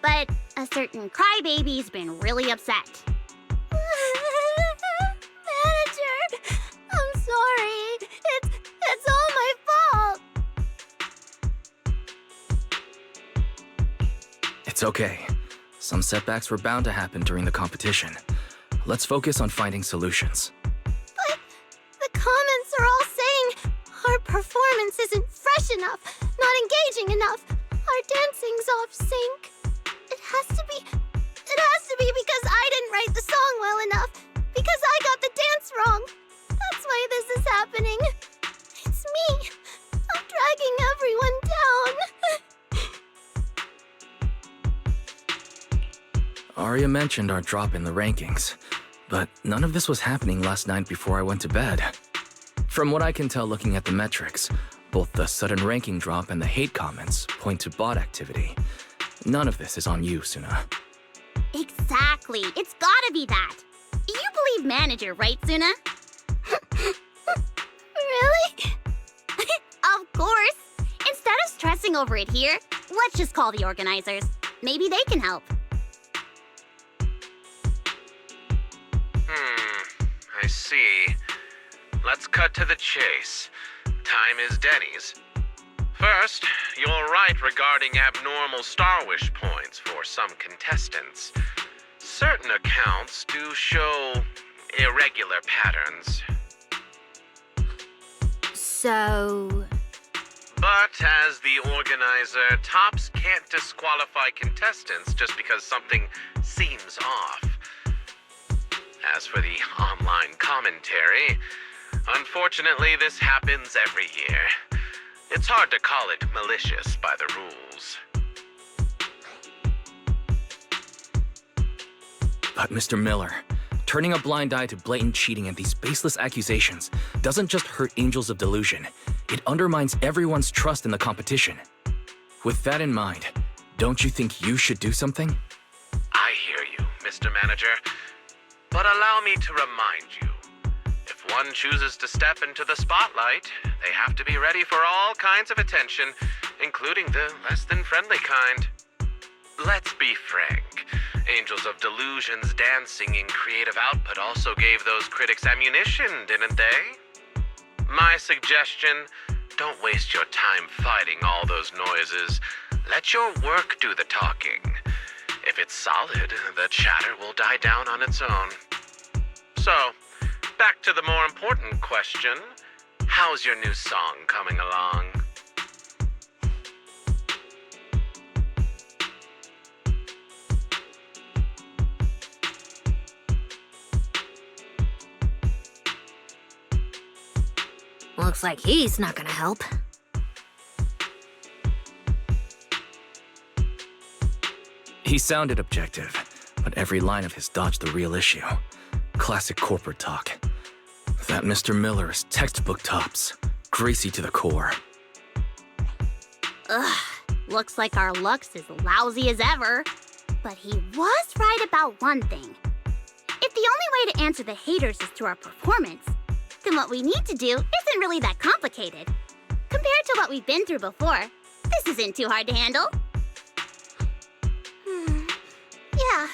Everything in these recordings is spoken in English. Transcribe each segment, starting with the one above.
But a certain crybaby's been really upset. Manager, I'm sorry. It's all my fault. It's okay. Some setbacks were bound to happen during the competition. Let's focus on finding solutions. But the comments are all saying our performance isn't fresh enough, not engaging enough. Our dancing's off sync. It has to be because I didn't write the song well enough. Because I got the dance wrong. That's why this is happening. It's me. I'm dragging everyone down. Arya mentioned our drop in the rankings, but none of this was happening last night before I went to bed. From what I can tell looking at the metrics, both the sudden ranking drop and the hate comments point to bot activity. None of this is on you, Suna. Exactly. It's gotta be that. You believe manager, right, Suna? Really? Of course. Instead of stressing over it here, let's just call the organizers. Maybe they can help. I see. Let's cut to the chase. Time is Denny's. First, you're right regarding abnormal Star Wish points for some contestants. Certain accounts do show irregular patterns. So... But as the organizer, Tops can't disqualify contestants just because something seems off. As for the online commentary, unfortunately this happens every year. It's hard to call it malicious by the rules. But Mr. Miller, turning a blind eye to blatant cheating and these baseless accusations doesn't just hurt Angels of Delusion, it undermines everyone's trust in the competition. With that in mind, don't you think you should do something? I hear you, Mr. Manager. But allow me to remind you, if one chooses to step into the spotlight, they have to be ready for all kinds of attention, including the less than friendly kind. Let's be frank. Angels of Delusion's dancing and creative output also gave those critics ammunition, didn't they? My suggestion, don't waste your time fighting all those noises. Let your work do the talking. If it's solid, the chatter will die down on its own. So, back to the more important question. How's your new song coming along? Looks like he's not gonna help. He sounded objective, but every line of his dodged the real issue. Classic corporate talk. That Mr. Miller is textbook Tops, greasy to the core. Ugh, looks like our luck's as lousy as ever. But he was right about one thing. If the only way to answer the haters is through our performance, then what we need to do isn't really that complicated. Compared to what we've been through before, this isn't too hard to handle. Yeah,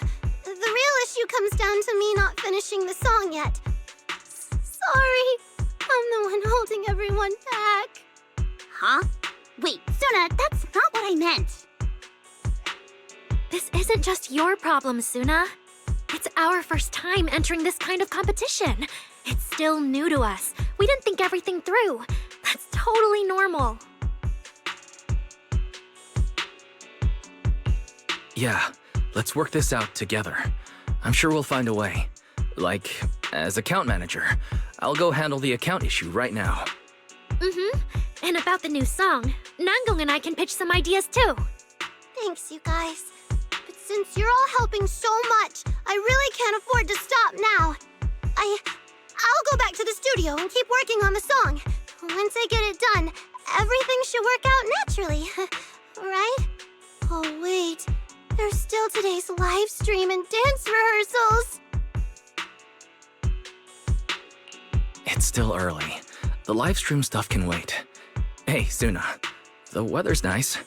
the real issue comes down to me not finishing the song yet. Sorry, I'm the one holding everyone back. Huh? Wait, Suna, that's not what I meant. This isn't just your problem, Suna. It's our first time entering this kind of competition. It's still new to us. We didn't think everything through. That's totally normal. Yeah, let's work this out together. I'm sure we'll find a way. Like, as account manager, I'll go handle the account issue right now. And about the new song, Nangung and I can pitch some ideas too. Thanks, you guys. But since you're all helping so much, I really can't afford to stop now. I'll go back to the studio and keep working on the song. Once I get it done, everything should work out naturally, right? Oh wait, there's still today's live stream and dance rehearsals. It's still early. The live stream stuff can wait. Hey, Suna, the weather's nice.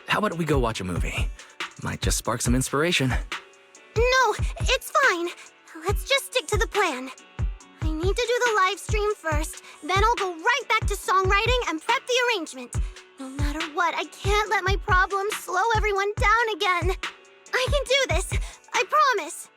How about we go watch a movie? Might just spark some inspiration. No, it's fine. Let's just stick to the plan. I need to do the live stream first, then I'll go right back to songwriting and prep the arrangement. No matter what, I can't let my problems slow everyone down again. I can do this, I promise.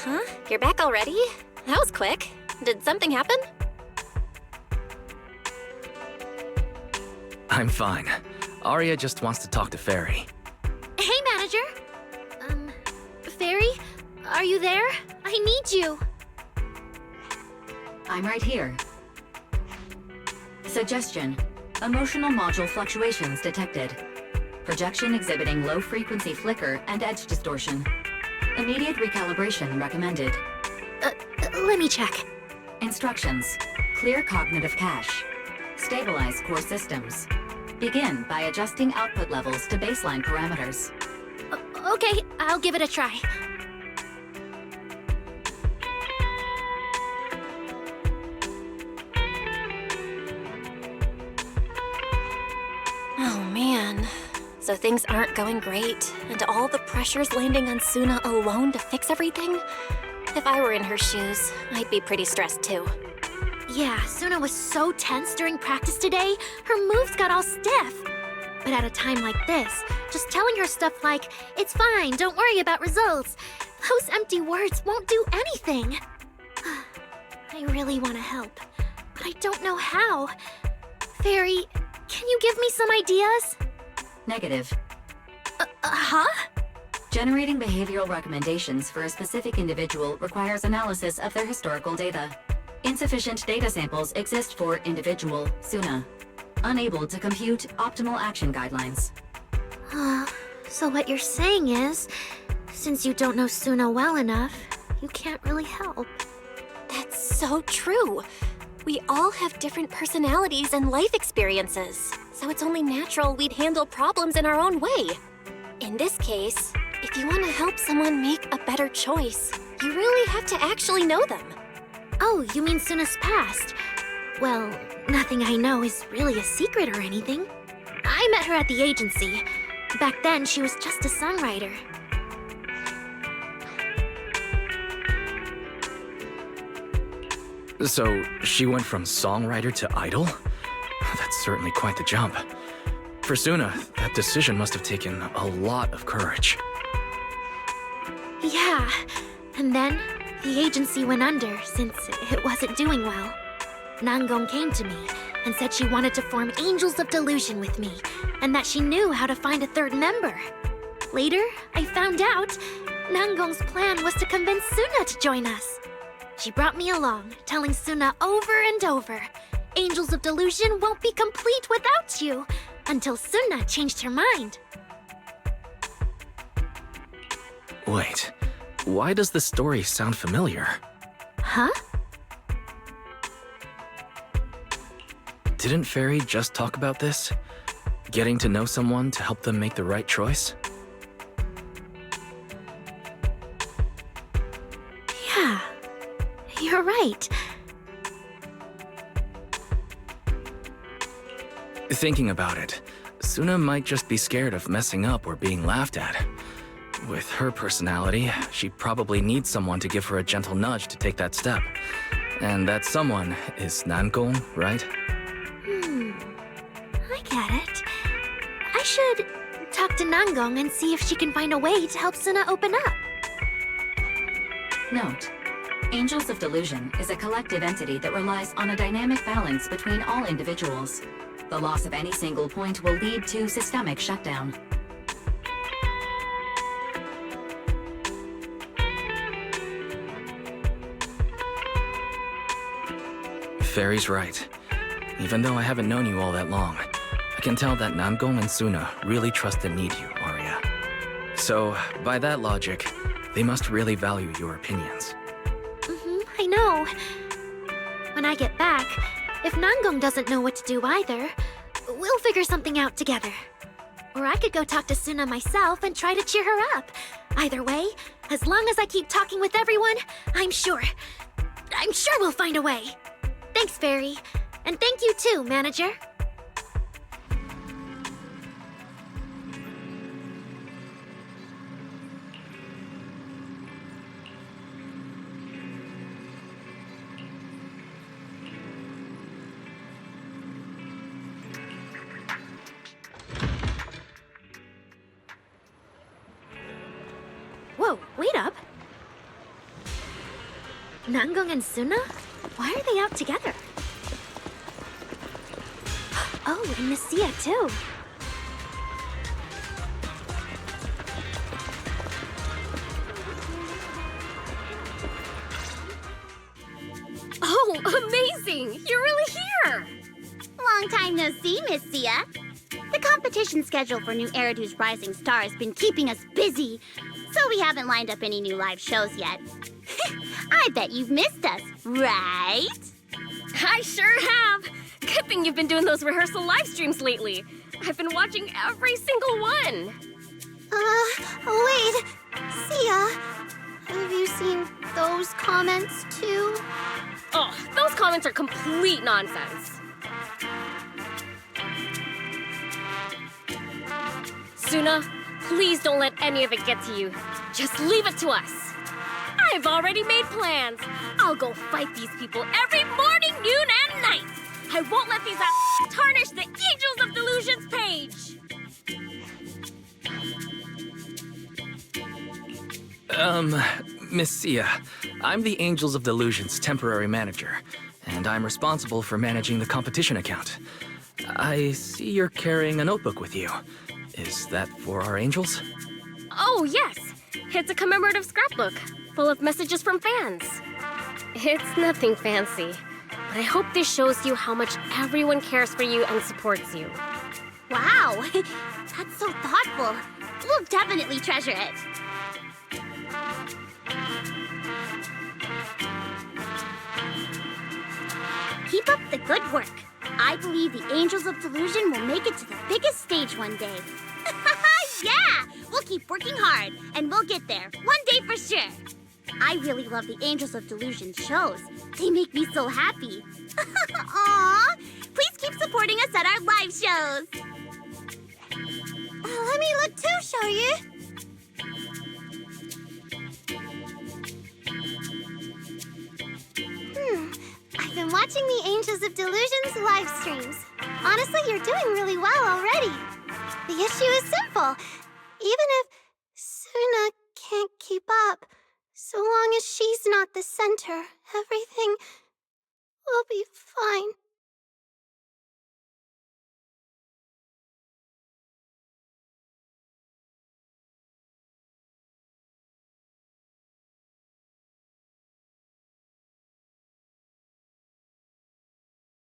Huh? You're back already? That was quick. Did something happen? I'm fine. Arya just wants to talk to Fairy. Hey, Manager! Fairy? Are you there? I need you! I'm right here. Suggestion. Emotional module fluctuations detected. Projection exhibiting low-frequency flicker and edge distortion. Immediate recalibration recommended. Let me check. Instructions. Clear cognitive cache. Stabilize core systems. Begin by adjusting output levels to baseline parameters. Okay, I'll give it a try. Oh man. So things aren't going great, and all the pressure's landing on Suna alone to fix everything? If I were in her shoes, I'd be pretty stressed too. Yeah, Suna was so tense during practice today, her moves got all stiff. But at a time like this, just telling her stuff like, "It's fine, don't worry about results," those empty words won't do anything. I really want to help, but I don't know how. Fairy, can you give me some ideas? Negative. Huh? Generating behavioral recommendations for a specific individual requires analysis of their historical data. Insufficient data samples exist for individual Suna. Unable to compute optimal action guidelines. So what you're saying is, since you don't know Suna well enough, you can't really help. That's so true. We all have different personalities and life experiences, so it's only natural we'd handle problems in our own way. In this case, if you want to help someone make a better choice, you really have to actually know them. Oh, you mean Suna's past? Well, nothing I know is really a secret or anything. I met her at the agency. Back then, she was just a songwriter. So, she went from songwriter to idol? That's certainly quite the jump. For Suna, that decision must have taken a lot of courage. Yeah, and then the agency went under since it wasn't doing well. Nangong came to me and said she wanted to form Angels of Delusion with me, and that she knew how to find a third member. Later, I found out Nangong's plan was to convince Suna to join us. She brought me along, telling Suna over and over, Angels of Delusion won't be complete without you, until Suna changed her mind. Wait, why does this story sound familiar? Huh? Didn't Fairy just talk about this? Getting to know someone to help them make the right choice? Yeah, you're right. Thinking about it, Suna might just be scared of messing up or being laughed at. With her personality, she probably needs someone to give her a gentle nudge to take that step. And that someone is Nangong, right? I get it. I should talk to Nangong and see if she can find a way to help Suna open up. Note: Angels of Delusion is a collective entity that relies on a dynamic balance between all individuals. The loss of any single point will lead to systemic shutdown. Fairy's right. Even though I haven't known you all that long, I can tell that Nangong and Suna really trust and need you, Arya. So, by that logic, they must really value your opinions. I know. When I get back, if Nangong doesn't know what to do either, we'll figure something out together. Or I could go talk to Suna myself and try to cheer her up. Either way, as long as I keep talking with everyone, I'm sure we'll find a way. Thanks, Fairy. And thank you too, Manager. Whoa, wait up. Nangong and Suna? Why are they out together? Oh, and Miss Sia too. Oh, amazing! You're really here! Long time no see, Miss Sia. The competition schedule for New Eridu's Rising Star has been keeping us busy, so we haven't lined up any new live shows yet. I bet you've missed us, right? I sure have! Good thing you've been doing those rehearsal live streams lately. I've been watching every single one. Wait. Sia, have you seen those comments too? Oh, those comments are complete nonsense. Suna, please don't let any of it get to you. Just leave it to us. I've already made plans. I'll go fight these people every morning, noon, and night. I won't let these tarnish the Angels of Delusions page. Miss Sia, I'm the Angels of Delusion's temporary manager, and I'm responsible for managing the competition account. I see you're carrying a notebook with you. Is that for our angels? Oh, yes. It's a commemorative scrapbook full of messages from fans. It's nothing fancy, but I hope this shows you how much everyone cares for you and supports you. Wow, that's so thoughtful. We'll definitely treasure it. Keep up the good work. I believe the Angels of Delusion will make it to the biggest stage one day. Yeah! We'll keep working hard, and we'll get there, one day for sure. I really love the Angels of Delusion shows. They make me so happy. Aww! Please keep supporting us at our live shows. Let me look too, Shoryu. I've been watching the Angels of Delusion's live streams. Honestly, you're doing really well already. The issue is simple. Even if Suna can't keep up, so long as she's not the center, everything will be fine.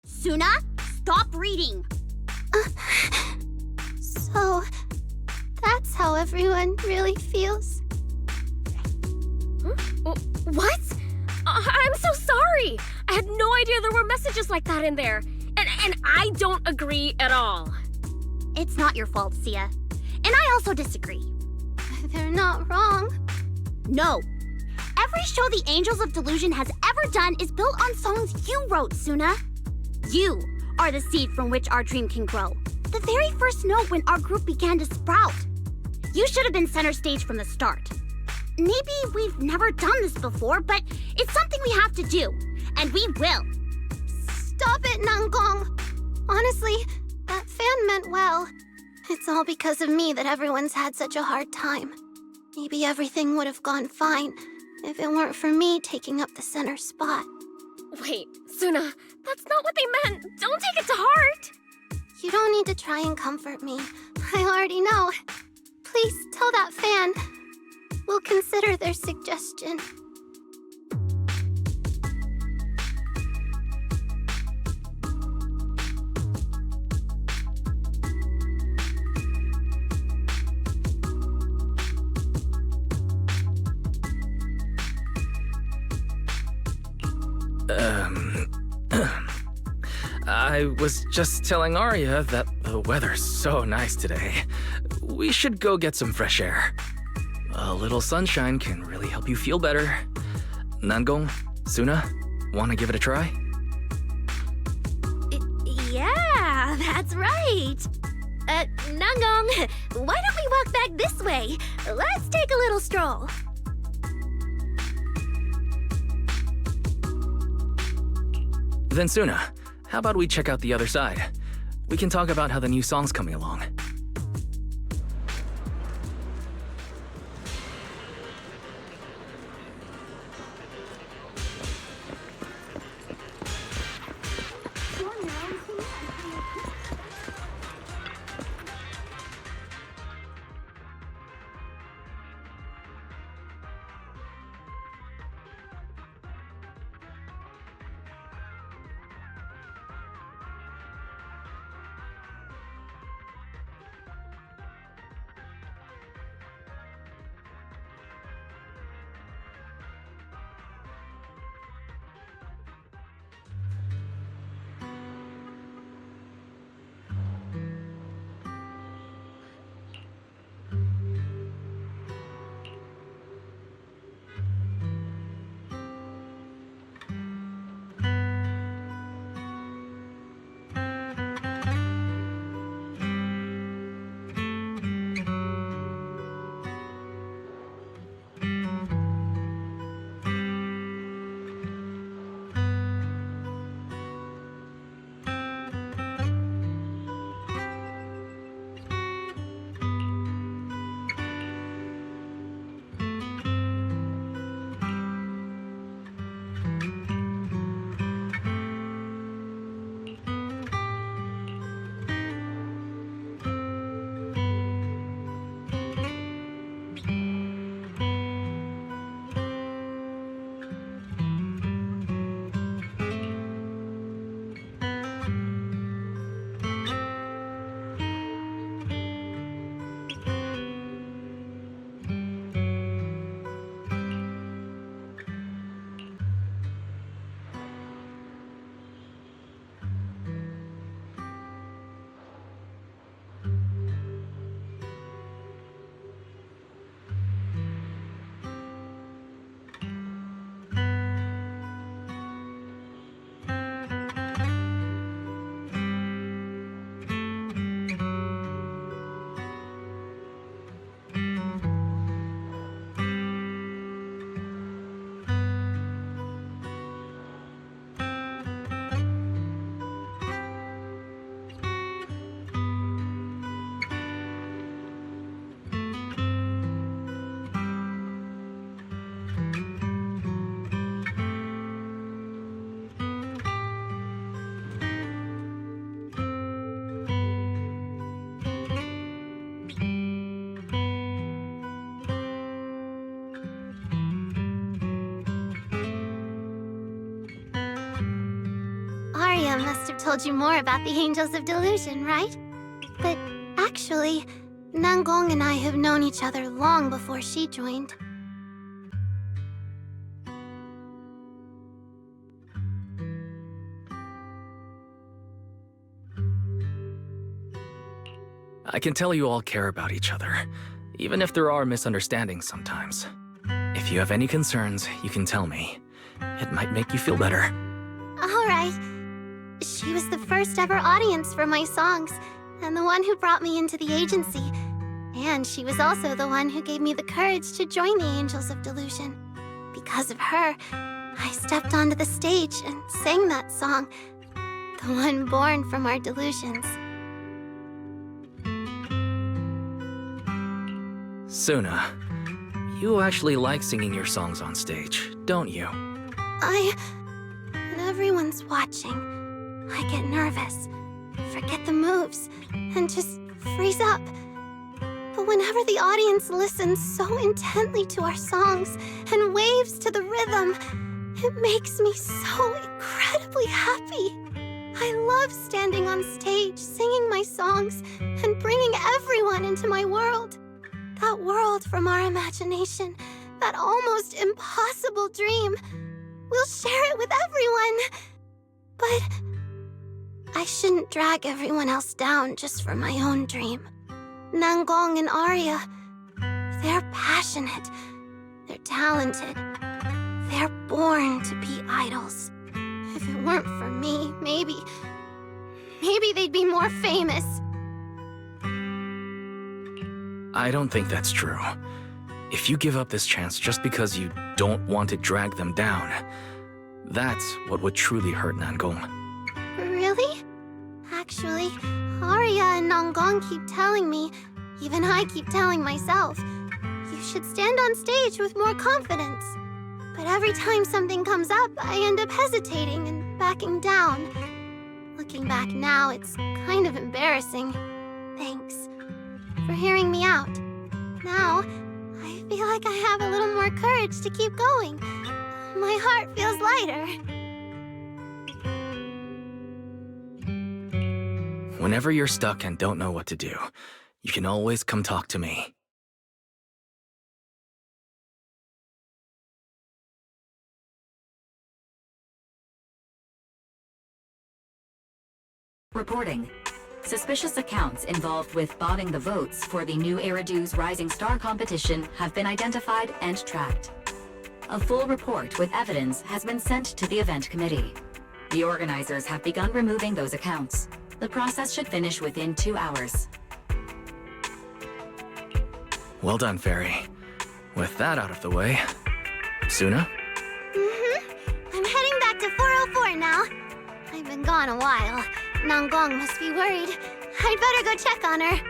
Suna, stop reading. So, that's how everyone really feels. What? I'm so sorry. I had no idea there were messages like that in there. And I don't agree at all. It's not your fault, Sia. And I also disagree. They're not wrong. No. Every show the Angels of Delusion has ever done is built on songs you wrote, Suna. You are the seed from which our dream can grow. The very first note when our group began to sprout. You should have been center stage from the start. Maybe we've never done this before, but it's something we have to do. And we will. Stop it, Nangong. Honestly, that fan meant well. It's all because of me that everyone's had such a hard time. Maybe everything would have gone fine if it weren't for me taking up the center spot. Wait, Suna, that's not what they meant. Don't take it to heart. You don't need to try and comfort me. I already know. Please tell that fan. We'll consider their suggestion. I was just telling Arya that the weather's so nice today. We should go get some fresh air. A little sunshine can really help you feel better. Nangong, Suna, wanna give it a try? Yeah, that's right. Nangong, why don't we walk back this way? Let's take a little stroll. Then Suna, how about we check out the other side? We can talk about how the new song's coming along. Arya must have told you more about the Angels of Delusion, right? But actually, Nangong and I have known each other long before she joined. I can tell you all care about each other, even if there are misunderstandings sometimes. If you have any concerns, you can tell me. It might make you feel better. All right. She was the first ever audience for my songs, and the one who brought me into the agency. And she was also the one who gave me the courage to join the Angels of Delusion. Because of her, I stepped onto the stage and sang that song, the one born from our delusions. Suna, you actually like singing your songs on stage, don't you? When everyone's watching, I get nervous, forget the moves, and just freeze up. But whenever the audience listens so intently to our songs and waves to the rhythm, it makes me so incredibly happy. I love standing on stage, singing my songs, and bringing everyone into my world. That world from our imagination, that almost impossible dream. We'll share it with everyone. But I shouldn't drag everyone else down just for my own dream. Nangong and Arya, they're passionate, they're talented, they're born to be idols. If it weren't for me, maybe they'd be more famous. I don't think that's true. If you give up this chance just because you don't want to drag them down, that's what would truly hurt Nangong. Really? Actually, Arya and Nangong keep telling me, even I keep telling myself, you should stand on stage with more confidence. But every time something comes up, I end up hesitating and backing down. Looking back now, it's kind of embarrassing. Thanks for hearing me out. Now, I feel like I have a little more courage to keep going. My heart feels lighter. Whenever you're stuck and don't know what to do, you can always come talk to me. Reporting. Suspicious accounts involved with botting the votes for the new Eridu's Rising Star competition have been identified and tracked. A full report with evidence has been sent to the event committee. The organizers have begun removing those accounts. The process should finish within 2 hours. Well done, Fairy. With that out of the way, Suna? I'm heading back to 404 now. I've been gone a while. Nangong must be worried. I'd better go check on her.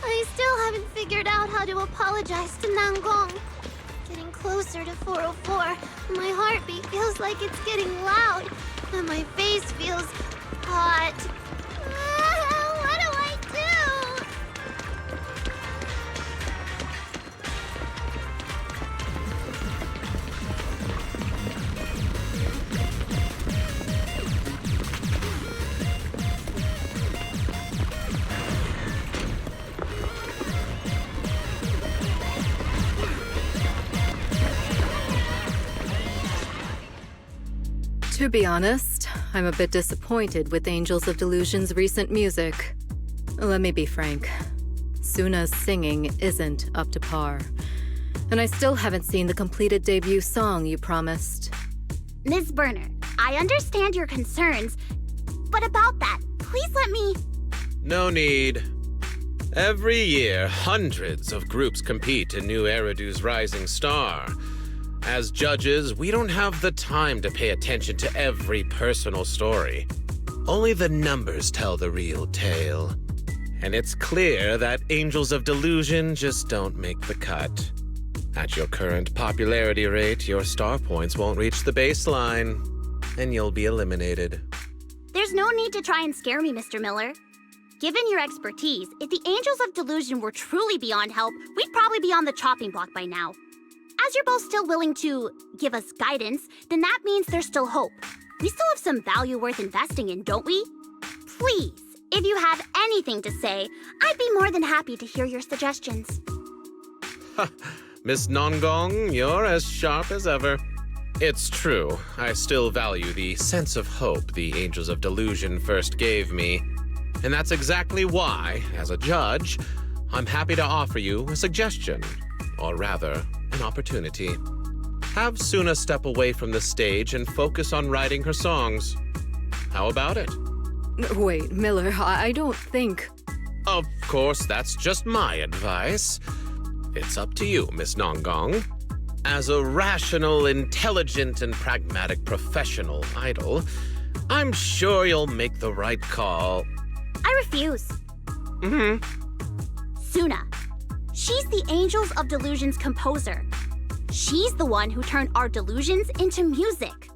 I still haven't figured out how to apologize to Nangong. Getting closer to 404, my heartbeat feels like it's getting loud, and my face feels hot. What do I do? To be honest, I'm a bit disappointed with Angels of Delusion's recent music. Let me be frank. Suna's singing isn't up to par. And I still haven't seen the completed debut song you promised. Ms. Berner, I understand your concerns, but about that, please let me... No need. Every year, hundreds of groups compete in New Eridu's Rising Star. As judges, we don't have the time to pay attention to every personal story. Only the numbers tell the real tale. And it's clear that Angels of Delusion just don't make the cut. At your current popularity rate, your star points won't reach the baseline, and you'll be eliminated. There's no need to try and scare me, Mr. Miller. Given your expertise, if the Angels of Delusion were truly beyond help, we'd probably be on the chopping block by now. As you're both still willing to give us guidance, then that means there's still hope. We still have some value worth investing in, don't we? Please, if you have anything to say, I'd be more than happy to hear your suggestions. Miss Nongong, you're as sharp as ever. It's true, I still value the sense of hope the Angels of Delusion first gave me. And that's exactly why, as a judge, I'm happy to offer you a suggestion. Or rather, an opportunity. Have Suna step away from the stage and focus on writing her songs. How about it? Wait, Miller, I don't think... Of course, that's just my advice. It's up to you, Miss Nongong. As a rational, intelligent, and pragmatic professional idol, I'm sure you'll make the right call. I refuse. Suna. She's the Angels of Delusion's composer. She's the one who turned our delusions into music.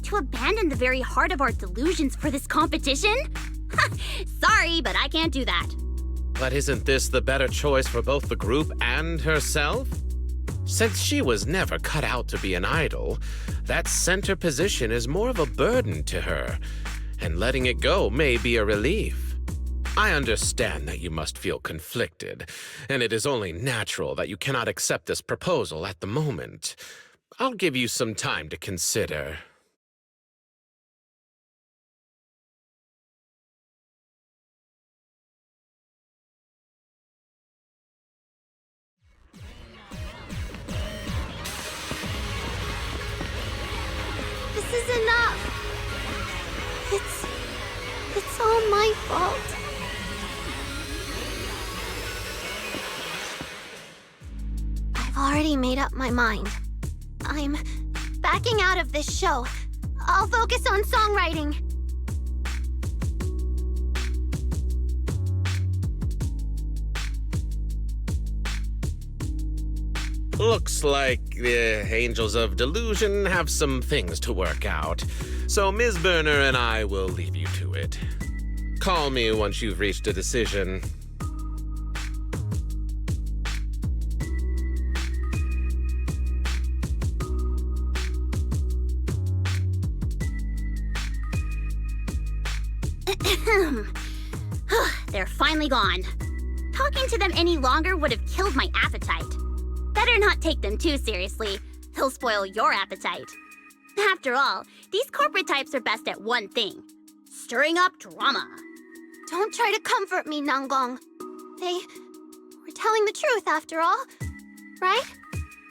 To abandon the very heart of our delusions for this competition? Sorry, but I can't do that. But isn't this the better choice for both the group and herself? Since she was never cut out to be an idol, that center position is more of a burden to her, and letting it go may be a relief. I understand that you must feel conflicted, and it is only natural that you cannot accept this proposal at the moment. I'll give you some time to consider. This is enough. It's all my fault. I've already made up my mind. I'm backing out of this show. I'll focus on songwriting. Looks like the Angels of Delusion have some things to work out, so Ms. Burner and I will leave you to it. Call me once you've reached a decision. They're finally gone. Talking to them any longer would have killed my appetite. Better not take them too seriously. They'll spoil your appetite. After all, these corporate types are best at one thing: stirring up drama. Don't try to comfort me, Nongong. They were telling the truth after all, right?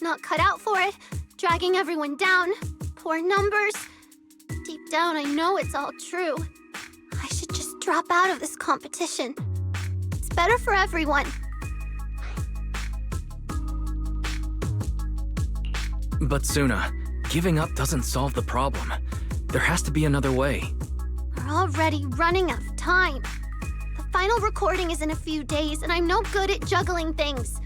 Not cut out for it, dragging everyone down, poor numbers. Deep down, I know it's all true. I should just drop out of this competition. It's better for everyone. But Suna, giving up doesn't solve the problem. There has to be another way. We're already running out of time. The final recording is in a few days, and I'm no good at juggling things.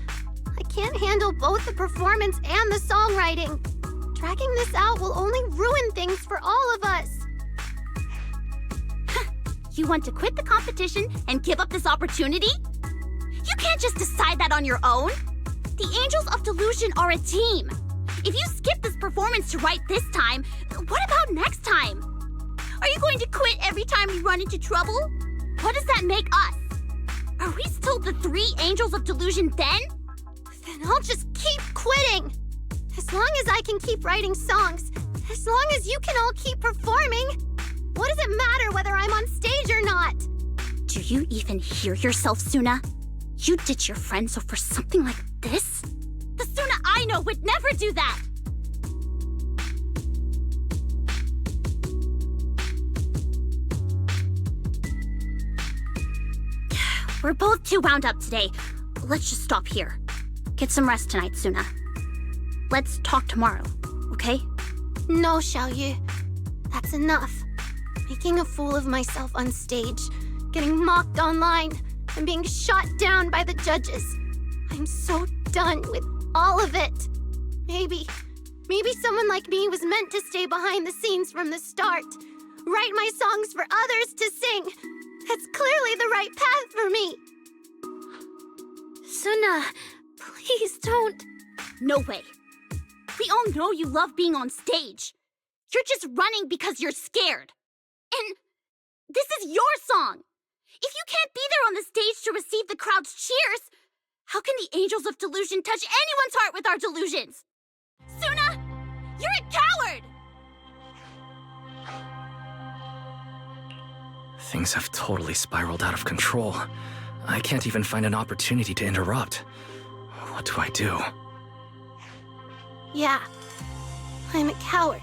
I can't handle both the performance and the songwriting. Dragging this out will only ruin things for all of us. You want to quit the competition and give up this opportunity? You can't just decide that on your own. The Angels of Delusion are a team. If you skip this performance to write this time, what about next time? Are you going to quit every time you run into trouble? What does that make us? Are we still the three Angels of Delusion then? Then I'll just keep quitting. As long as I can keep writing songs, as long as you can all keep performing, what does it matter whether I'm on stage or not? Do you even hear yourself, Suna? You ditch your friends over something like this? The Suna I know would never do that! We're both too wound up today. Let's just stop here. Get some rest tonight, Suna. Let's talk tomorrow, okay? No, Xiaoyu. That's enough. Making a fool of myself on stage, getting mocked online, and being shot down by the judges. I'm so done with all of it. Maybe someone like me was meant to stay behind the scenes from the start. Write my songs for others to sing. That's clearly the right path for me. Suna, please don't. No way. We all know you love being on stage. You're just running because you're scared. And this is your song. If you can't be there on the stage to receive the crowd's cheers, how can the Angels of Delusion touch anyone's heart with our delusions? Suna, you're a coward! Things have totally spiraled out of control. I can't even find an opportunity to interrupt. What do I do? Yeah, I'm a coward.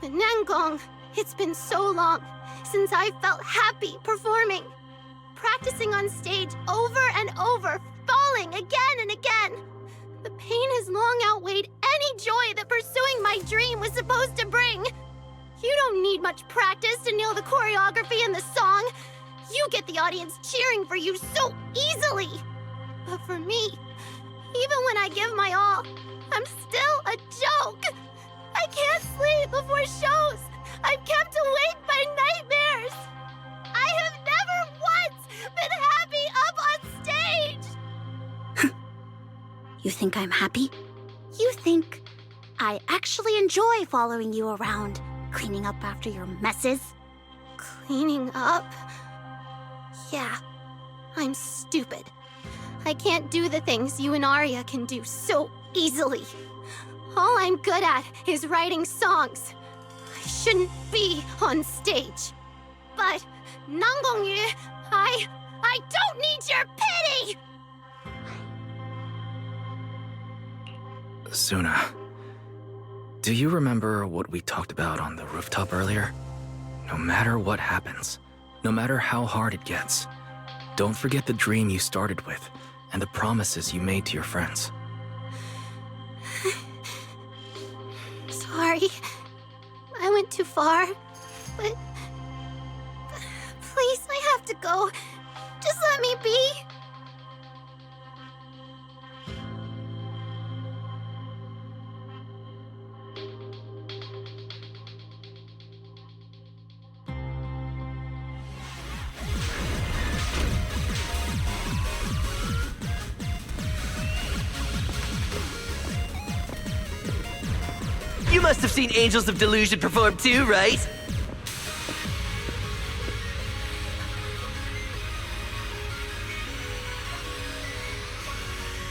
But Nangong, it's been so long since I felt happy performing. Practicing on stage over and over, falling again and again. The pain has long outweighed any joy that pursuing my dream was supposed to bring. You don't need much practice to nail the choreography and the song. You get the audience cheering for you so easily. But for me, even when I give my all, I'm still a joke. I can't sleep before shows. I'm kept awake by nightmares. I have never once been happy up on stage. You think I'm happy? You think I actually enjoy following you around, cleaning up after your messes? Cleaning up? Yeah, I'm stupid. I can't do the things you and Arya can do so easily. All I'm good at is writing songs. I shouldn't be on stage. But, Nangongyu, I don't need your pity! Suna, do you remember what we talked about on the rooftop earlier? No matter what happens, no matter how hard it gets, don't forget the dream you started with and the promises you made to your friends. Sorry. I went too far. But... please, I have to go. Just let me be. You must have seen Angels of Delusion perform too, right?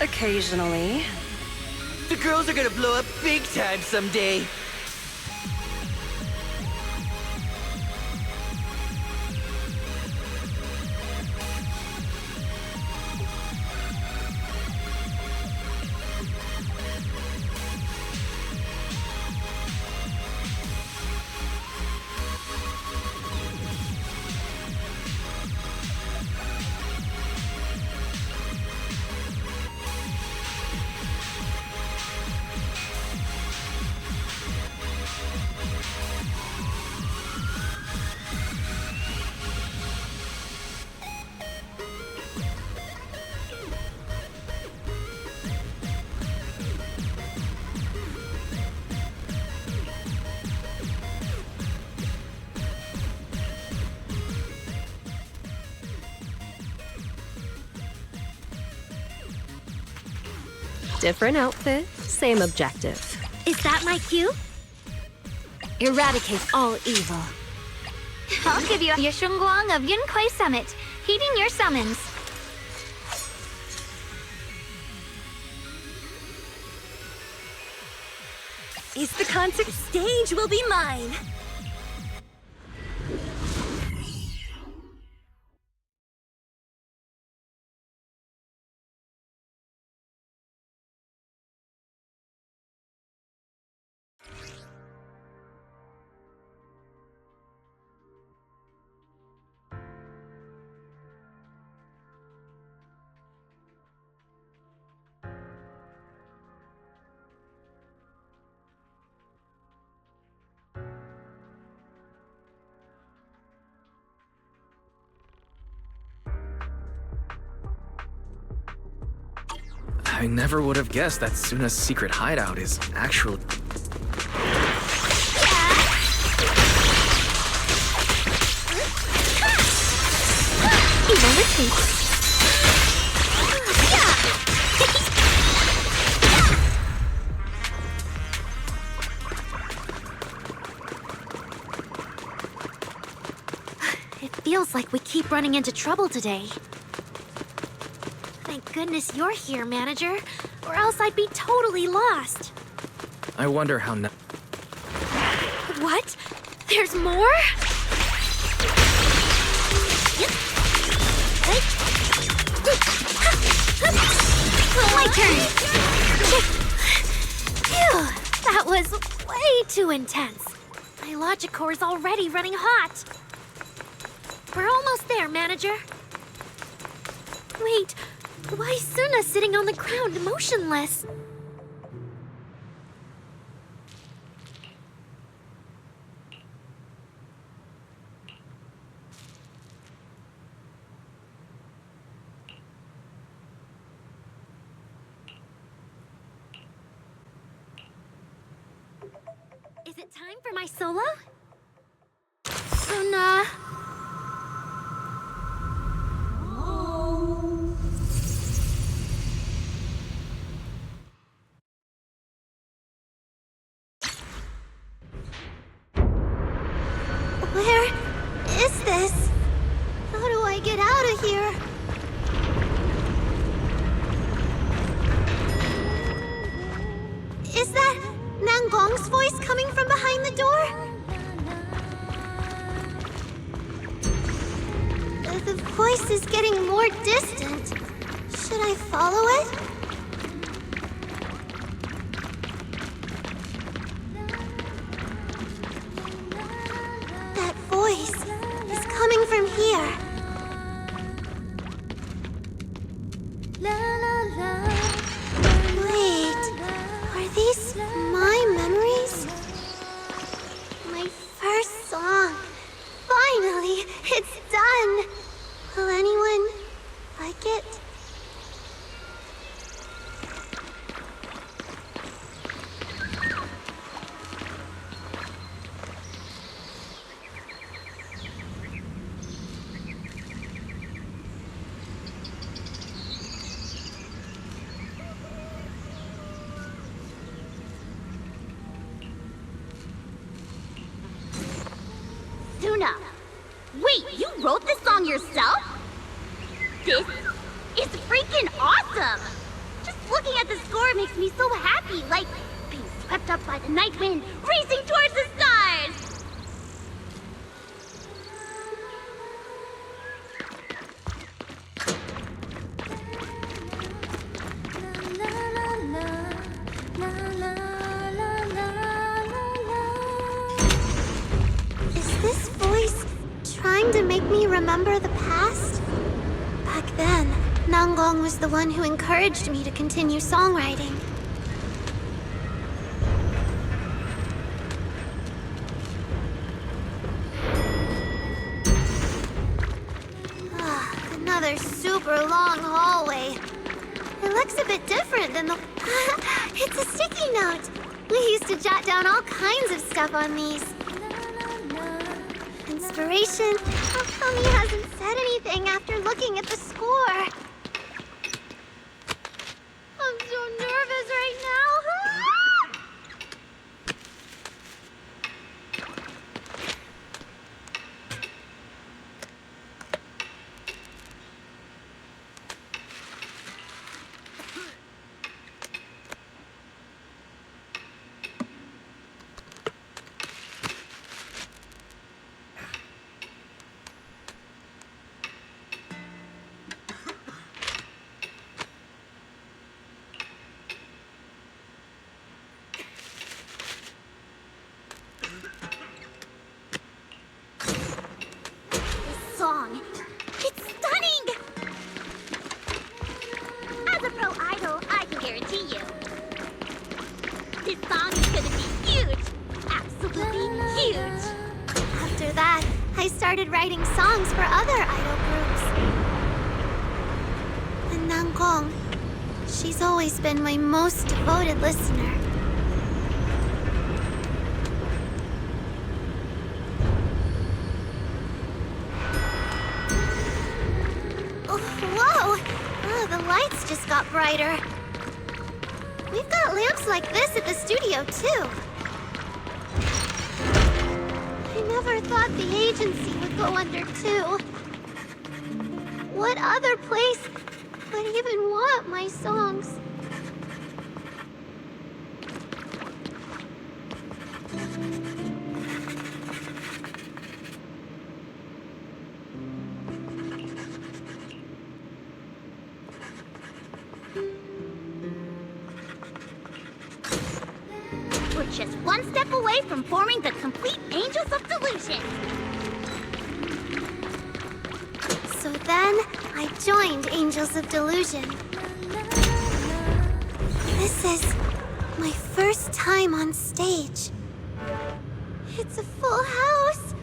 Occasionally. The girls are gonna blow up big time someday. Different outfit, same objective. Is that my cue? Eradicate all evil. I'll give you a Yeshunguang of Yunkwei Summit, heeding your summons. Is the concert stage will be mine. I never would have guessed that Suna's secret hideout is actually... Evil retreat. feels like we keep running into trouble today. Thank goodness you're here, Manager, or else I'd be totally lost. I wonder how What? There's more? My turn. Phew, that was way too intense. My logic core is already running hot. We're almost there, Manager. Wait, why is Suna sitting on the ground, motionless? Is it time for my solo? Suna. Where is this? How do I get out of here? Is that Nangong's voice coming from behind the door? The voice is getting more distant. Should I follow it? That voice is coming from here. Wait, are these my memories? My first song. Finally, it's done. Will anyone like it? Suna, wait, you wrote this song yourself? This is freaking awesome! Just looking at the score makes me so happy, like being swept up by the night wind, racing towards the stars! Is this voice trying to make me remember the past? Back then, Nangong was the one who encouraged me to continue songwriting. Another super long hallway. It looks a bit different than the... It's a sticky note! We used to jot down all kinds of stuff on these. Inspiration? How come he hasn't said anything after looking at the score? I'm so nervous right now. Song. It's stunning! As a pro idol, I can guarantee you. This song is gonna be huge! Absolutely huge! After that, I started writing songs for other idol groups. And Nangong, she's always been my most devoted listener. Whoa! Oh, the lights just got brighter. We've got lamps like this at the studio, too. I never thought the agency would go under too. What other place would even want my songs? We're just one step away from forming the complete Angels of Delusion. So then, I joined Angels of Delusion. This is my first time on stage. It's a full house.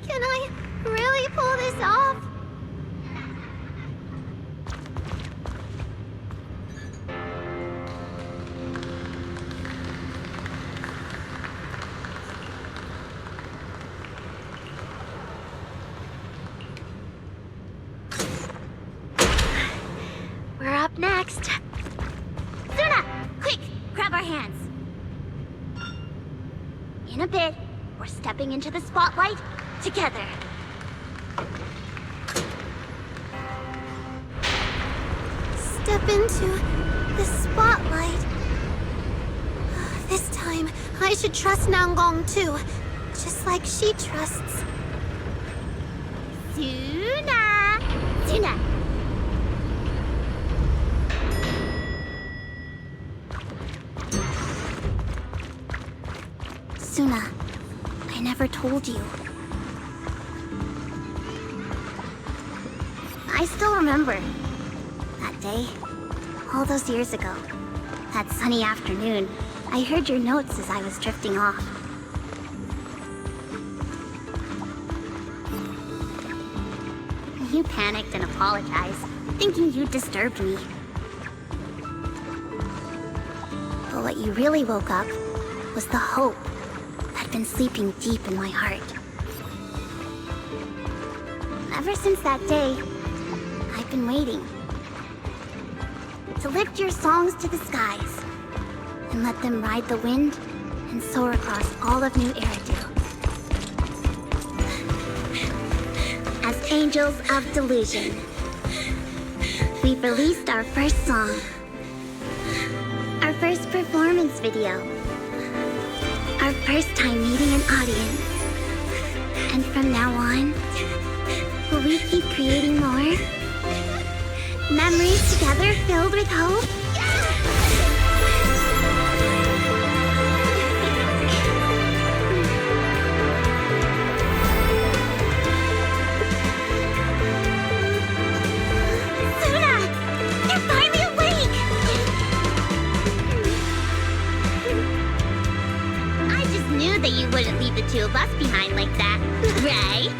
Can I really pull this off? We're up next. Suna! Quick! Grab our hands. In a bit, we're stepping into the spotlight together. Step into the spotlight. This time, I should trust Nanggong too, just like she trusts. Suna! Suna! Suna, I never told you. I still remember that day, all those years ago. That sunny afternoon, I heard your notes as I was drifting off. You panicked and apologized, thinking you disturbed me. But what you really woke up was the hope that'd been sleeping deep in my heart. Ever since that day, I've been waiting to lift your songs to the skies and let them ride the wind and soar across all of New Eridu. As Angels of Delusion, we've released our first song, our first performance video, our first time meeting an audience. And from now on, will we keep creating more? Memories together filled with hope? Suna! You're finally awake! I just knew that you wouldn't leave the two of us behind like that, right?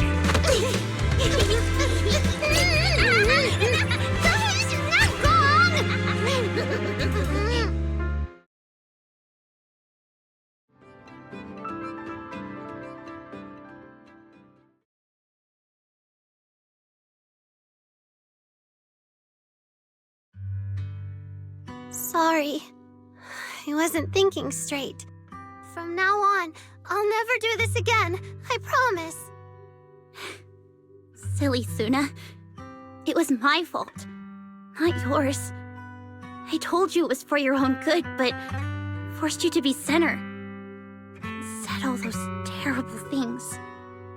Sorry. I wasn't thinking straight. From now on, I'll never do this again. I promise. Silly Suna. It was my fault, not yours. I told you it was for your own good, but forced you to be center. And said all those terrible things.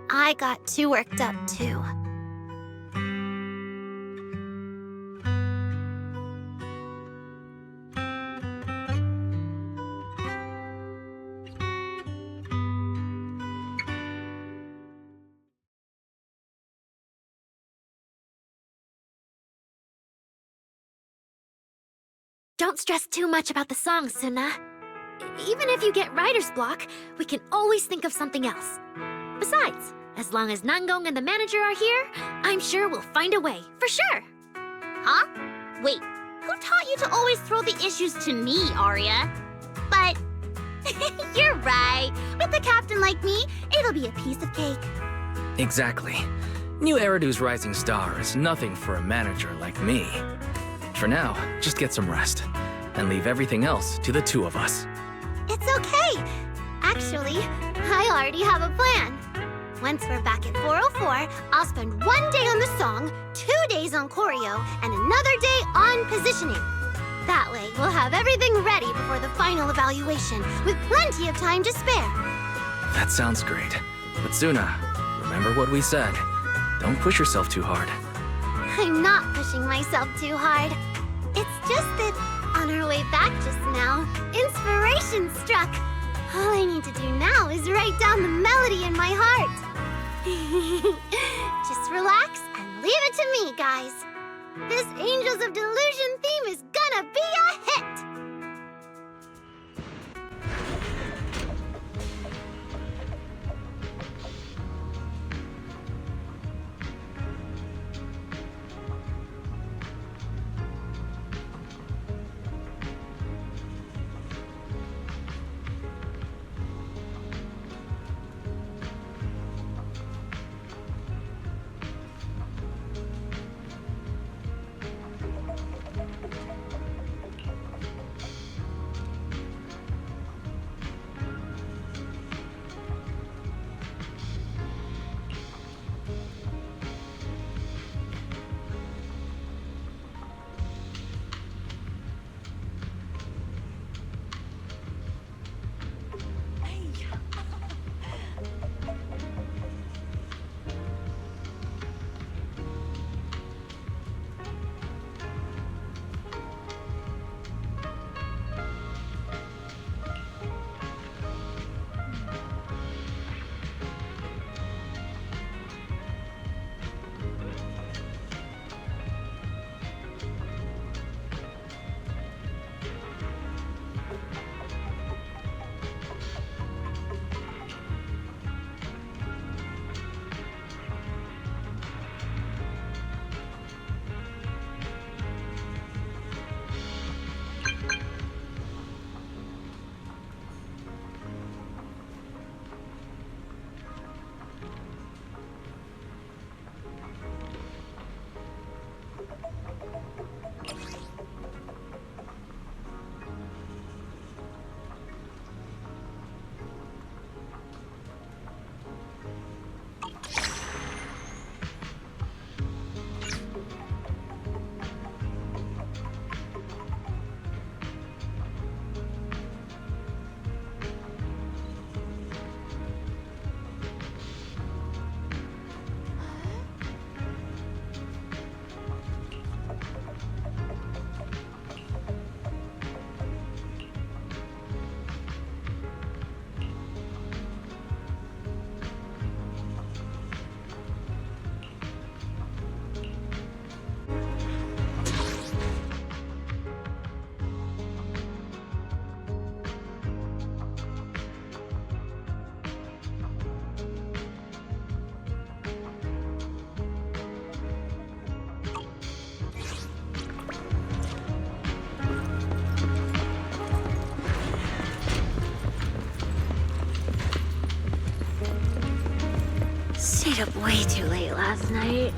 I got too worked up, too. Don't stress too much about the song, Suna. Even if you get writer's block, we can always think of something else. Besides, as long as Nanggong and the manager are here, I'm sure we'll find a way, for sure. Huh? Wait, who taught you to always throw the issues to me, Arya? But you're right. With a captain like me, it'll be a piece of cake. Exactly. New Eridu's rising star is nothing for a manager like me. For now, just get some rest, and leave everything else to the two of us. It's okay. Actually, I already have a plan. Once we're back at 404, I'll spend 1 day on the song, 2 days on choreo, and another day on positioning. That way, we'll have everything ready before the final evaluation, with plenty of time to spare. That sounds great. But Suna, remember what we said. Don't push yourself too hard. I'm not pushing myself too hard. It's just that on our way back just now, inspiration struck. All I need to do now is write down the melody in my heart. Just relax and leave it to me, guys. This Angels of Delusion theme is gonna be a hit! Stayed up way too late last night.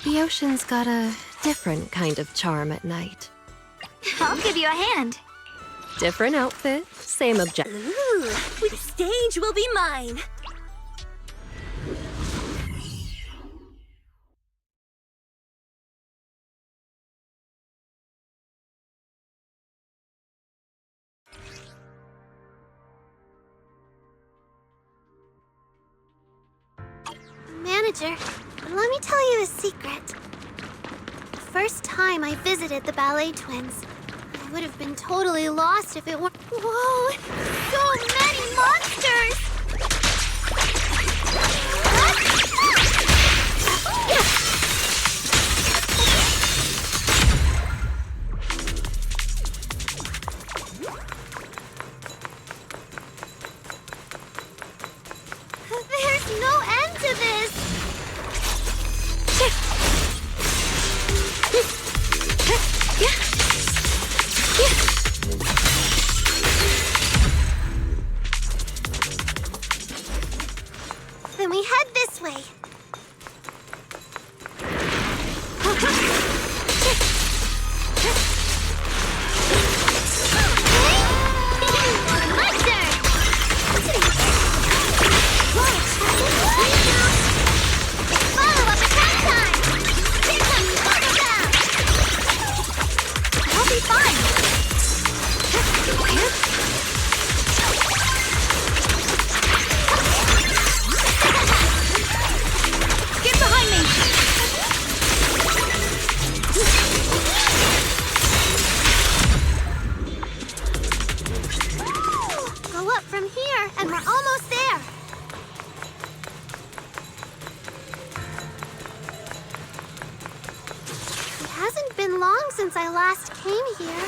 The ocean's got a different kind of charm at night. I'll give you a hand. Different outfit, same objective. Ooh, the stage will be mine. Manager, let me tell you a secret. The first time I visited the ballet twins, I would have been totally lost if it weren't. Whoa! So many monsters! There's no end to this! Then we head this way. My turn! Follow up attack time! Here comes Bubble Down! I'll be fine! Get behind me! Go up from here, and we're almost there. It hasn't been long since I last came here.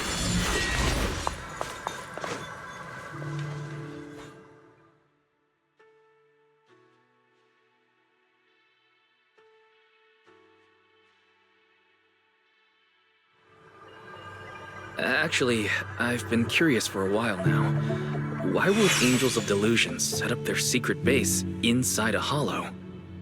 Actually, I've been curious for a while now. Why would Angels of Delusions set up their secret base inside a hollow?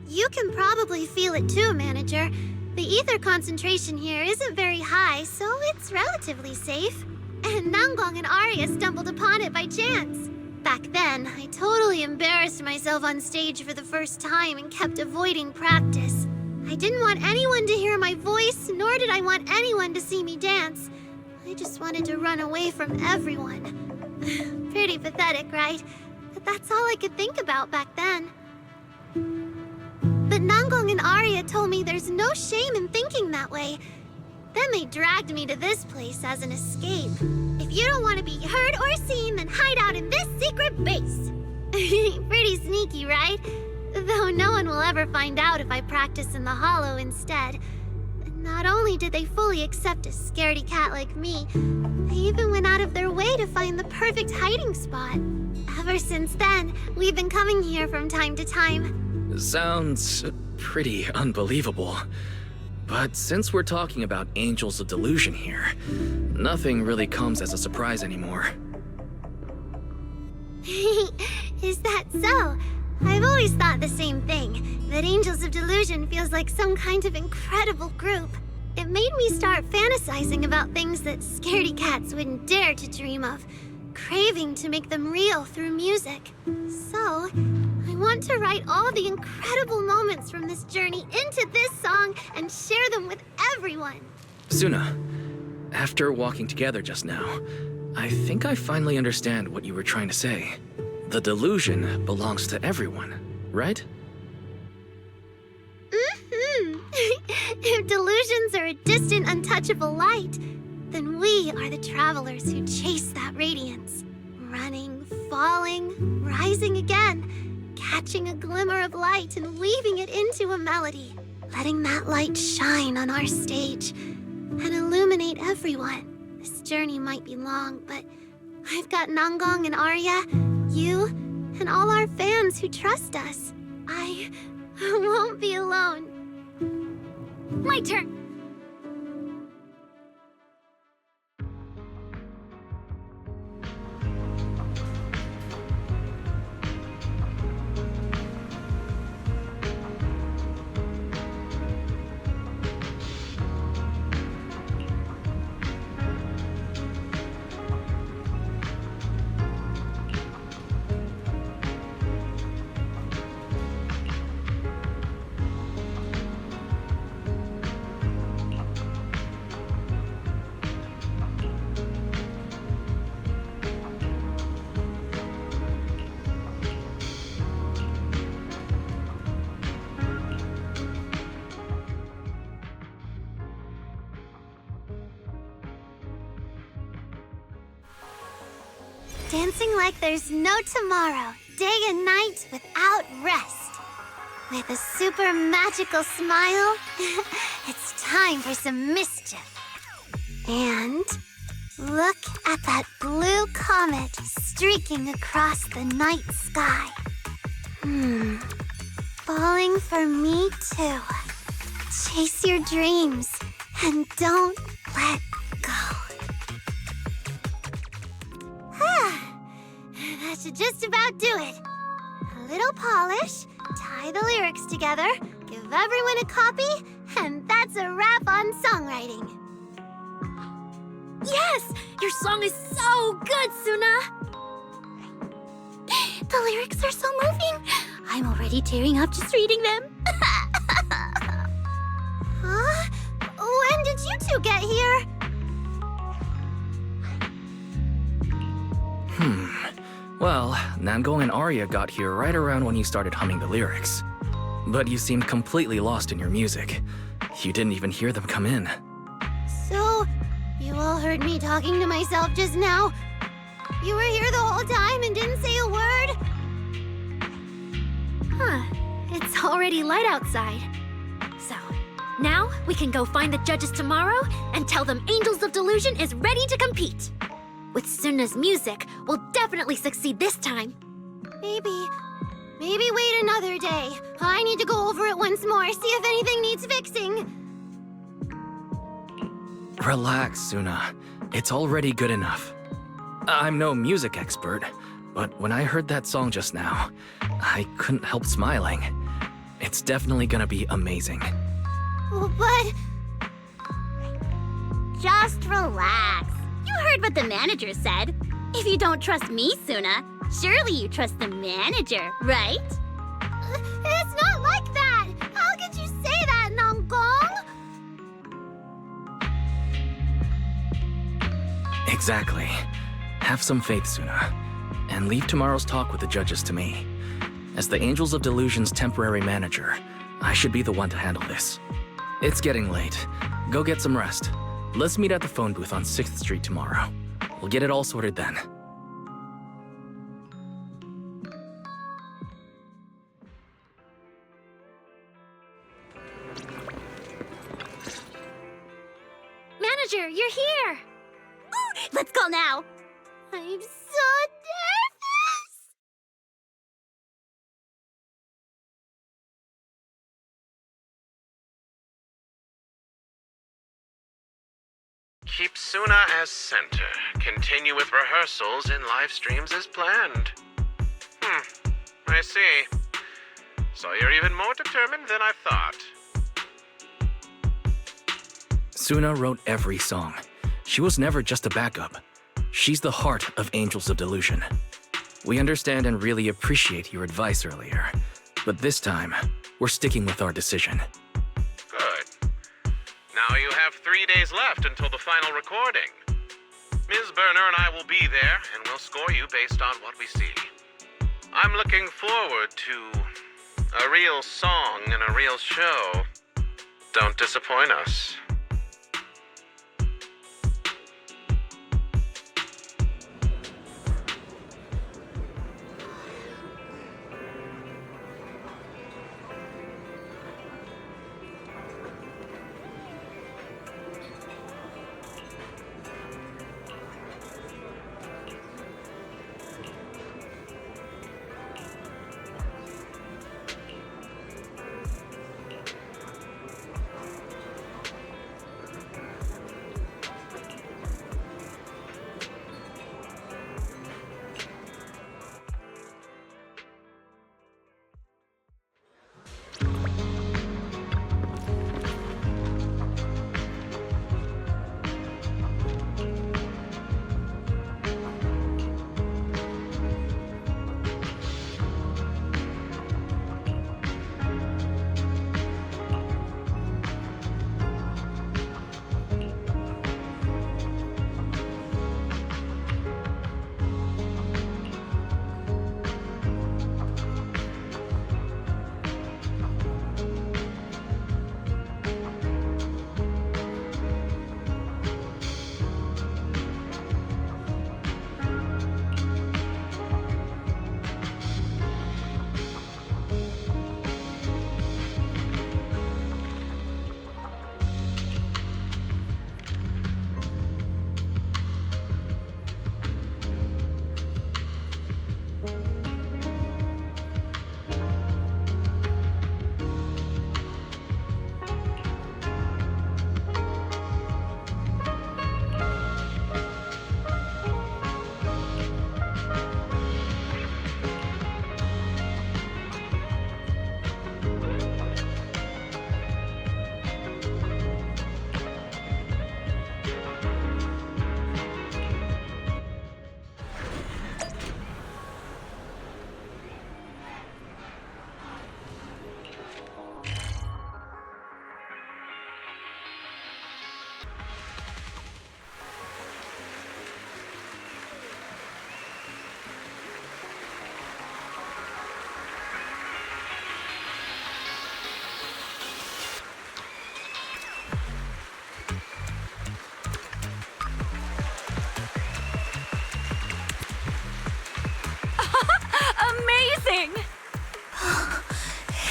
You can probably feel it too, Manager. The ether concentration here isn't very high, so it's relatively safe. And Nanggong and Arya stumbled upon it by chance. Back then, I totally embarrassed myself on stage for the first time and kept avoiding practice. I didn't want anyone to hear my voice, nor did I want anyone to see me dance. I just wanted to run away from everyone. Pretty pathetic, right? But that's all I could think about back then. But Nanggong and Arya told me there's no shame in thinking that way. Then they dragged me to this place as an escape. If you don't want to be heard or seen, then hide out in this secret base. Pretty sneaky, right? Though no one will ever find out if I practice in the hollow instead. Not only did they fully accept a scaredy cat like me, they even went out of their way to find the perfect hiding spot. Ever since then, we've been coming here from time to time. Sounds pretty unbelievable. But since we're talking about Angels of Delusion here, nothing really comes as a surprise anymore. Is that so? I've always thought the same thing, that Angels of Delusion feels like some kind of incredible group. It made me start fantasizing about things that scaredy cats wouldn't dare to dream of, craving to make them real through music. So, I want to write all the incredible moments from this journey into this song and share them with everyone. Suna, after walking together just now, I think I finally understand what you were trying to say. The delusion belongs to everyone, right? Mm-hmm. If delusions are a distant, untouchable light, then we are the travelers who chase that radiance. Running, falling, rising again, catching a glimmer of light and weaving it into a melody. Letting that light shine on our stage and illuminate everyone. This journey might be long, but I've got Nanggong and Arya, you, and all our fans who trust us. I won't be alone. My turn. Dancing like there's no tomorrow, day and night without rest. With a super magical smile, it's time for some mischief. And look at that blue comet streaking across the night sky. Falling for me too. Chase your dreams and don't let go. That should just about do it. A little polish, tie the lyrics together, give everyone a copy, and that's a wrap on songwriting. Yes! Your song is so good, Suna! The lyrics are so moving. I'm already tearing up just reading them. Huh? When did you two get here? Well, Nango and Arya got here right around when you started humming the lyrics. But you seemed completely lost in your music. You didn't even hear them come in. So, you all heard me talking to myself just now? You were here the whole time and didn't say a word? Huh. It's already light outside. So, now we can go find the judges tomorrow and tell them Angels of Delusion is ready to compete. With Suna's music, we'll definitely succeed this time. Maybe wait another day. I need to go over it once more, see if anything needs fixing. Relax, Suna. It's already good enough. I'm no music expert, but when I heard that song just now, I couldn't help smiling. It's definitely gonna be amazing. But... Just relax. You heard what the manager said. If you don't trust me, Suna, surely you trust the manager, right? It's not like that! How could you say that, Nongong? Exactly. Have some faith, Suna. And leave tomorrow's talk with the judges to me. As the Angels of Delusion's temporary manager, I should be the one to handle this. It's getting late. Go get some rest. Let's meet at the phone booth on 6th Street tomorrow. We'll get it all sorted then. Manager, you're here! Let's go now. I'm so nervous! Keep Suna as center. Continue with rehearsals and live streams as planned. I see. So you're even more determined than I thought. Suna wrote every song. She was never just a backup. She's the heart of Angels of Delusion. We understand and really appreciate your advice earlier, but this time, we're sticking with our decision. Good. Now you have 3 days left until the final recording. Ms. Berner and I will be there, and we'll score you based on what we see. I'm looking forward to a real song and a real show. Don't disappoint us.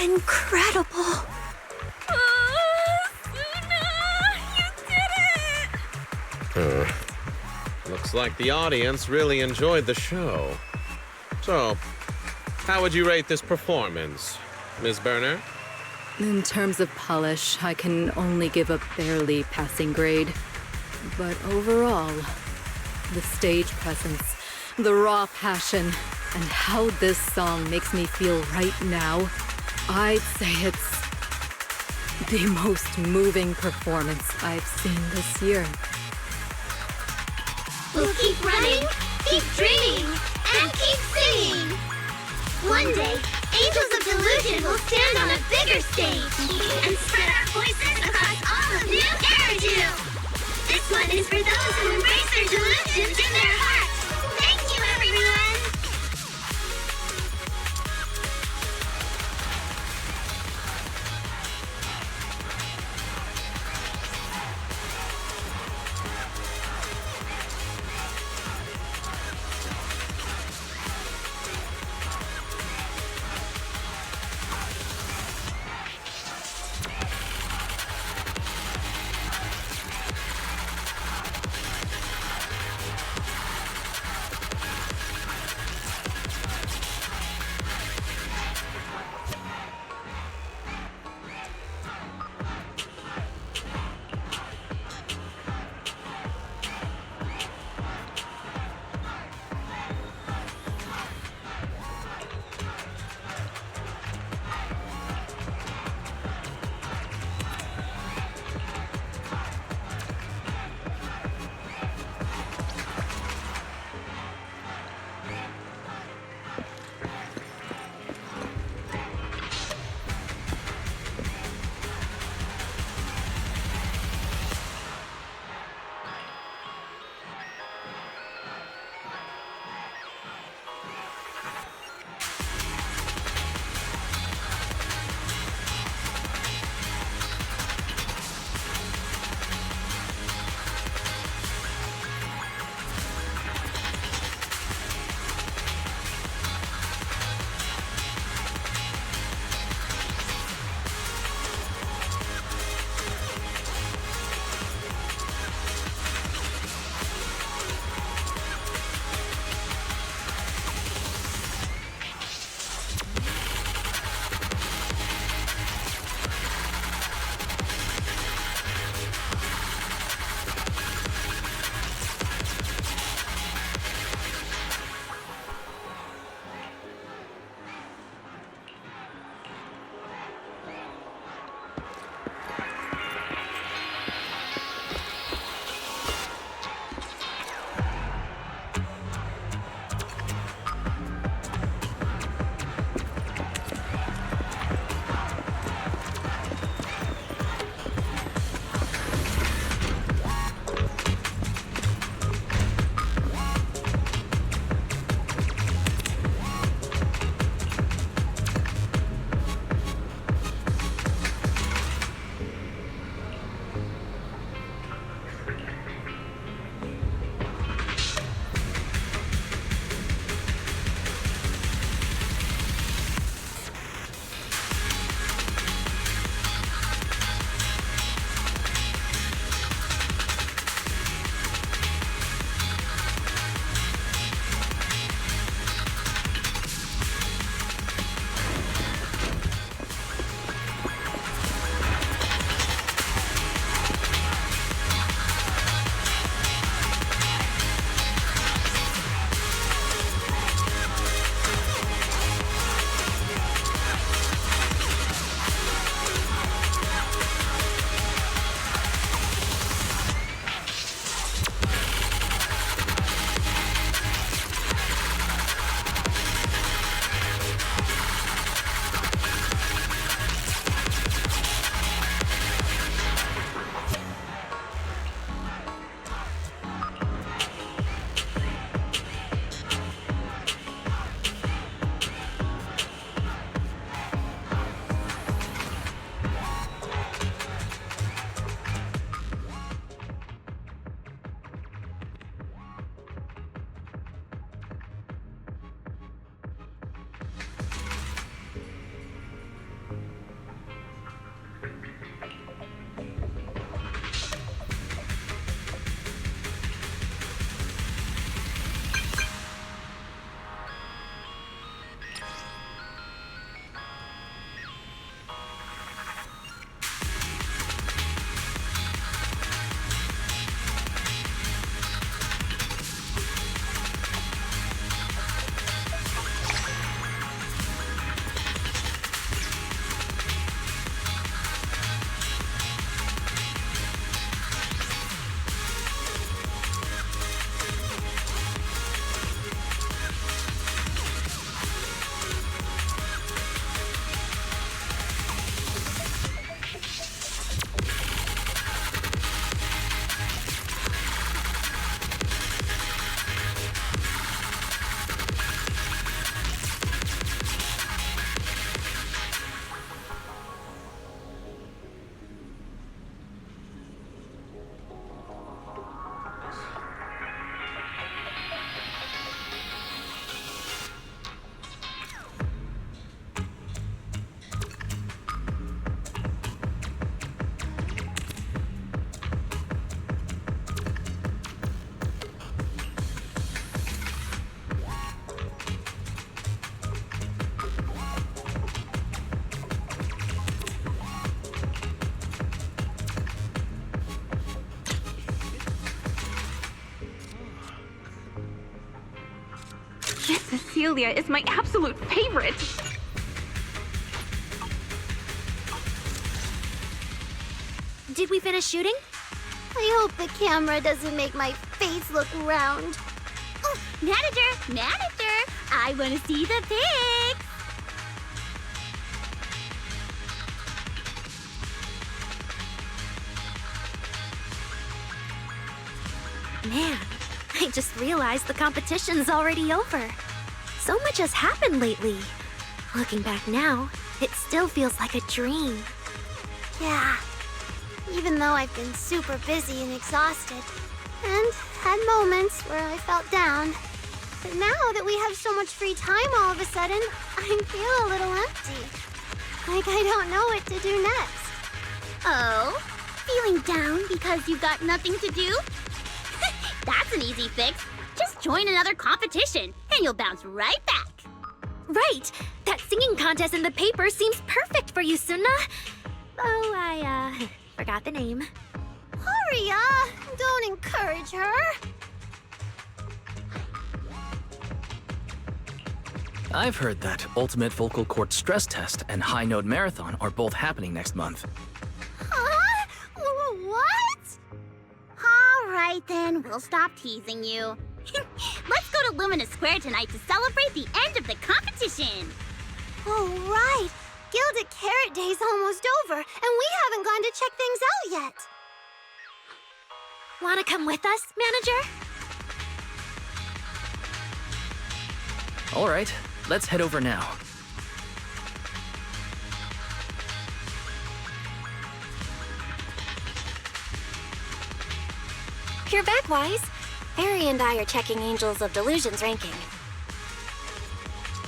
Incredible. Looks like the audience really enjoyed the show. So, how would you rate this performance, Ms. Berner? In terms of polish, I can only give a barely passing grade. But overall, the stage presence, the raw passion, and how this song makes me feel right now, I'd say it's the most moving performance I've seen this year. We'll keep running, keep dreaming, and keep singing. One day, Angels of Delusion will stand on a bigger stage and spread our voices across all of New Eridu. This one is for those who embrace their delusions in their hearts. Thank you, everyone. Cecilia is my absolute favorite. Did we finish shooting? I hope the camera doesn't make my face look round. Oh, manager, I want to see the pics. Man, I just realized the competition's already over. So much has happened lately. Looking back now, it still feels like a dream. Yeah, even though I've been super busy and exhausted, and had moments where I felt down. But now that we have so much free time all of a sudden, I feel a little empty. Like I don't know what to do next. Oh, feeling down because you've got nothing to do? That's an easy fix. Just join another competition, and you'll bounce right back. Right! That singing contest in the paper seems perfect for you, Suna. Oh, I, forgot the name. Aria, don't encourage her. I've heard that Ultimate Vocal Cord Stress Test and High Note Marathon are both happening next month. Huh? What? All right, then, we'll stop teasing you. Let's go to Lumina Square tonight to celebrate the end of the competition. Oh, right. Gilded Carrot Day's almost over, and we haven't gone to check things out yet. Wanna come with us, manager? All right, let's head over now. You're back, Wise. Barry and I are checking Angels of Delusion's ranking.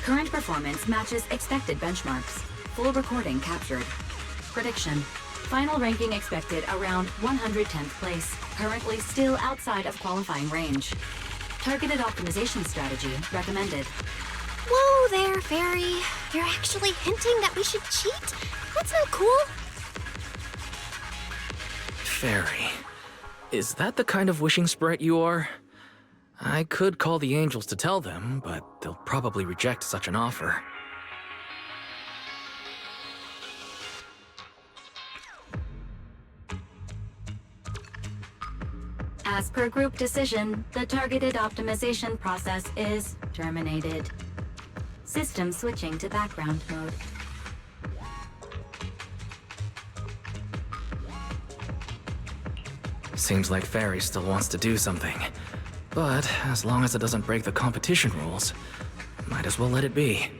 Current performance matches expected benchmarks. Full recording captured. Prediction. Final ranking expected around 110th place. Currently still outside of qualifying range. Targeted optimization strategy recommended. Whoa there, Fairy. You're actually hinting that we should cheat? That's not cool. Fairy. Is that the kind of wishing sprite you are? I could call the angels to tell them, but they'll probably reject such an offer. As per group decision, the targeted optimization process is terminated. System switching to background mode. Seems like Fairy still wants to do something. But as long as it doesn't break the competition rules, might as well let it be.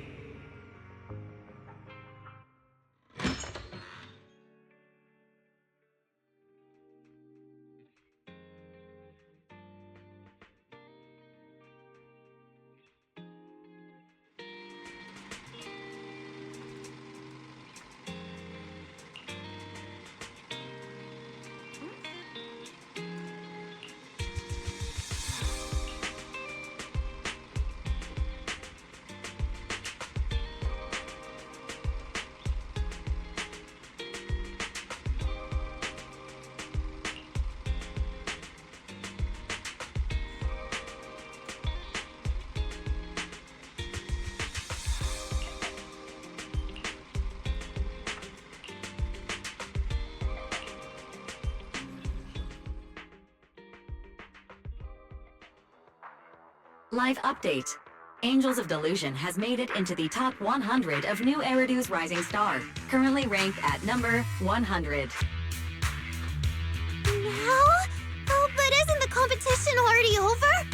Live update. Angels of Delusion has made it into the top 100 of New Eridu's Rising Star, currently ranked at number 100. Now? Oh, but isn't the competition already over?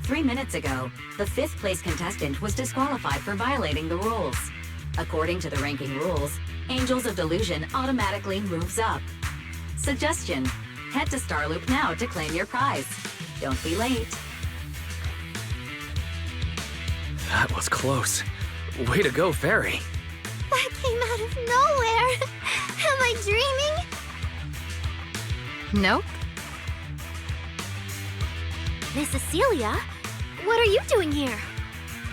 3 minutes ago, the 5th place contestant was disqualified for violating the rules. According to the ranking rules, Angels of Delusion automatically moves up. Suggestion: head to Starloop now to claim your prize. Don't be late. That was close. Way to go, Fairy. That came out of nowhere. Am I dreaming? Nope. Miss Cecilia, what are you doing here?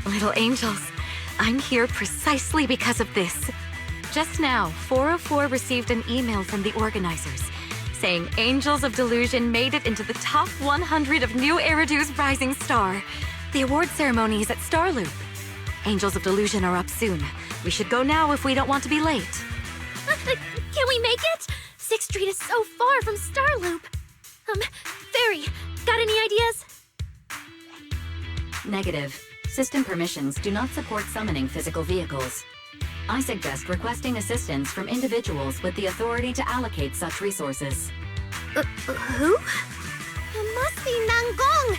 Little angels, I'm here precisely because of this. Just now, 404 received an email from the organizers saying Angels of Delusion made it into the top 100 of New Eridu's Rising Star. The award ceremony is at Starloop. Angels of Delusion are up soon. We should go now if we don't want to be late. Can we make it? 6th Street is so far from Starloop. Fairy, got any ideas? Negative. System permissions do not support summoning physical vehicles. I suggest requesting assistance from individuals with the authority to allocate such resources. Who? It must be Nangong!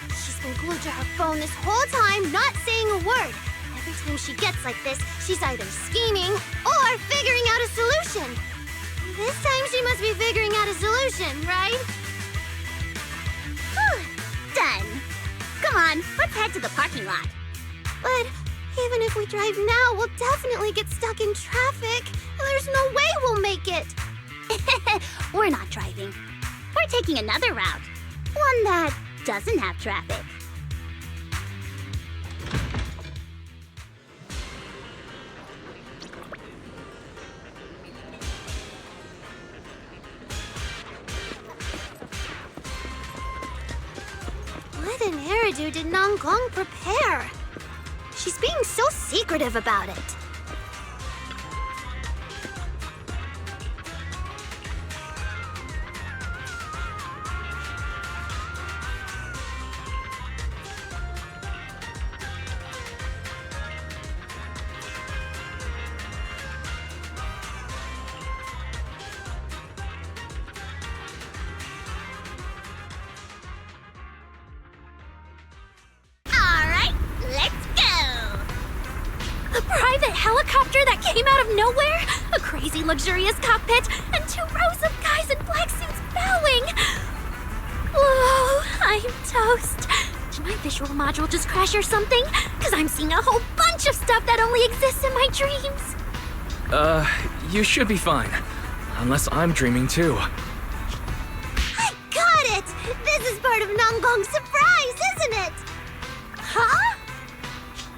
She's been glued to her phone this whole time, not saying a word. Every time she gets like this, she's either scheming or figuring out a solution. This time she must be figuring out a solution, right? Done. Come on, let's head to the parking lot. But even if we drive now, we'll definitely get stuck in traffic. And there's no way we'll make it. We're not driving. We're taking another route. One that doesn't have traffic. What an hairdo did Nangong prepare? She's being so secretive about it. Helicopter that came out of nowhere? A crazy luxurious cockpit and 2 rows of guys in black suits bowing! Whoa, I'm toast. Did my visual module just crash or something? Because I'm seeing a whole bunch of stuff that only exists in my dreams. You should be fine. Unless I'm dreaming too. I got it! This is part of Nangong's surprise, isn't it? Huh?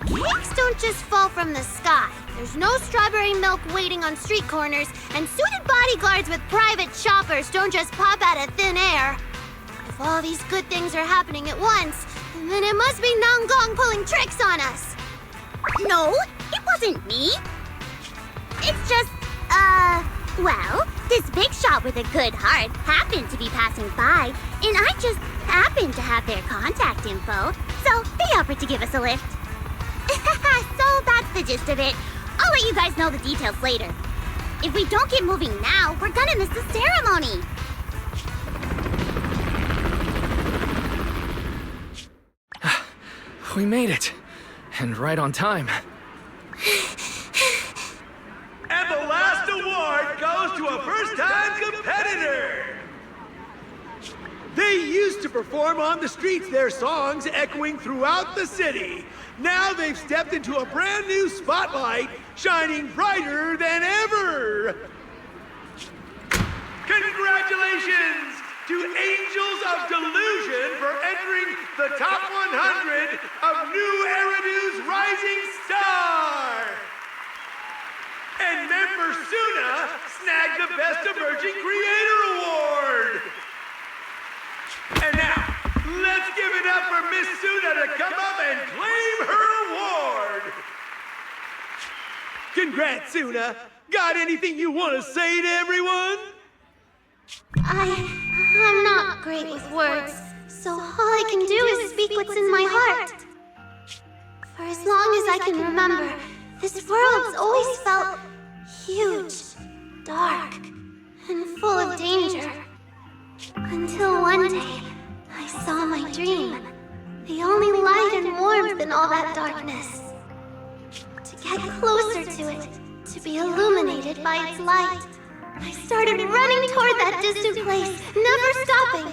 Cakes don't just fall from the sky. There's no strawberry milk waiting on street corners, and suited bodyguards with private choppers don't just pop out of thin air. If all these good things are happening at once, then it must be Nangong pulling tricks on us. No, it wasn't me. It's just, well, this big shot with a good heart happened to be passing by, and I just happened to have their contact info, so they offered to give us a lift. So that's the gist of it. I'll let you guys know the details later. If we don't get moving now, we're gonna miss the ceremony. We made it. And right on time. And the last award goes to a first-time competitor! They used to perform on the streets, their songs echoing throughout the city. Now they've stepped into a brand new spotlight, shining brighter than ever! Congratulations to Angels of Delusion for entering the top 100 of New Eridu's Rising Star! And member Suna snagged the Best Emerging Creator Award! And now, let's give it up for Miss Suna to come up and claim her award! Congrats, Suna! Got anything you want to say to everyone? I'm not great with words, so all I can do is speak what's in my heart. For as long as I can remember, this world's always felt huge, dark, and full of danger. Until one day, I saw my dream. The only light and warmth in all that darkness. To get closer to it, to be illuminated by its light, I started running toward that distant place, never stopping.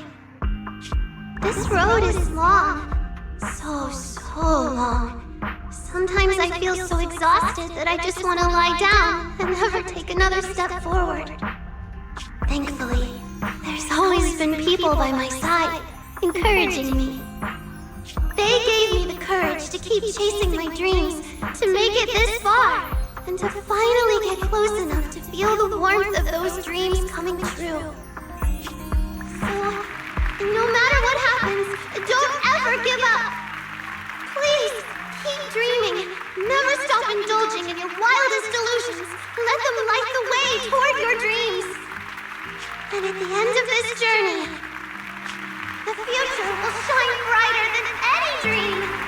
This road is long. So long. Sometimes I feel so exhausted that I just want to lie down and never take another step forward. Thankfully, there's always been people by my side, encouraging me. They gave me the courage to keep chasing my dreams, to make it this far, and to finally get close enough to feel the warmth of those dreams coming true. So, no matter what happens, don't ever give up. Stop indulging in your wildest delusions. Let them light the way toward your dreams. And at the end of this journey, the future will shine brighter than any dream.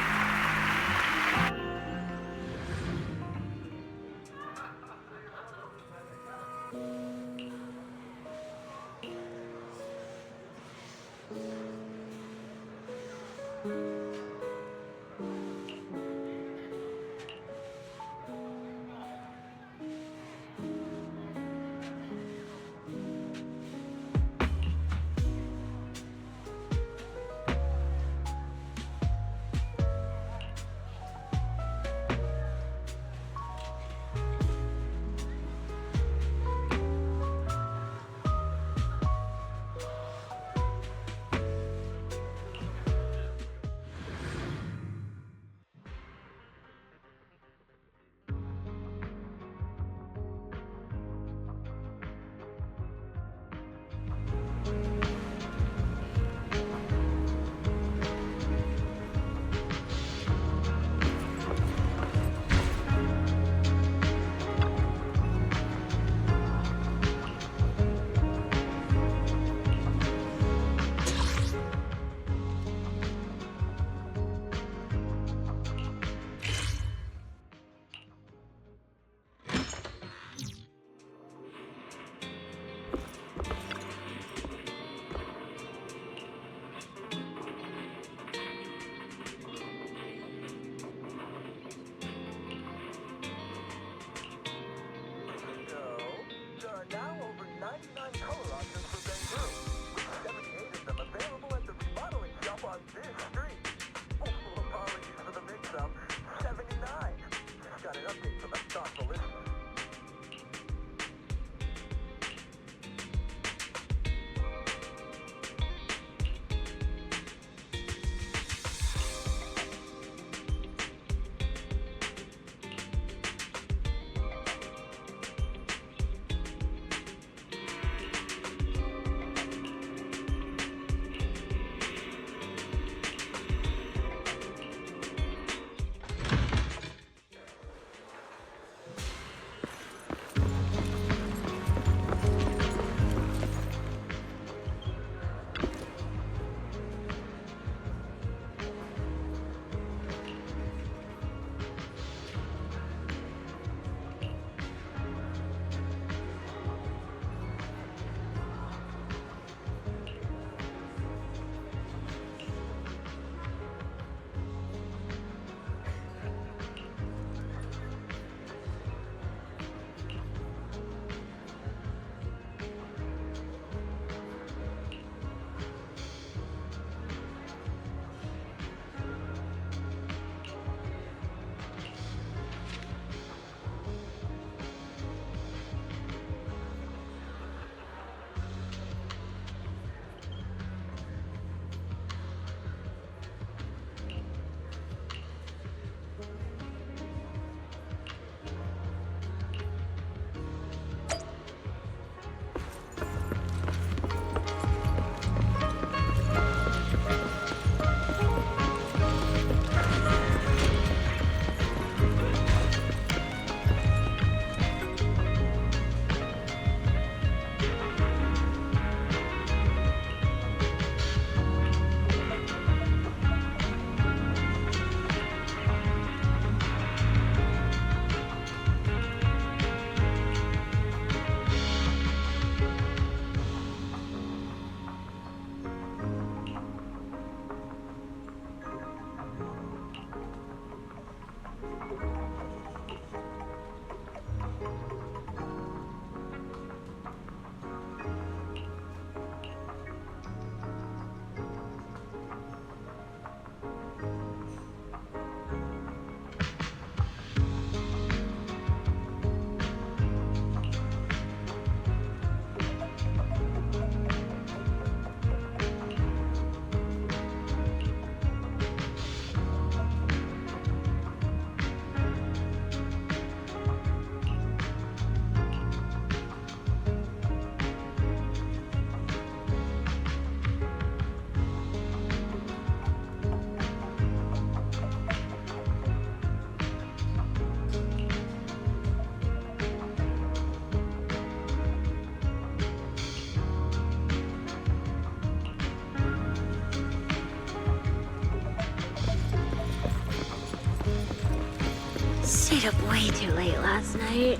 stayed up way too late last night.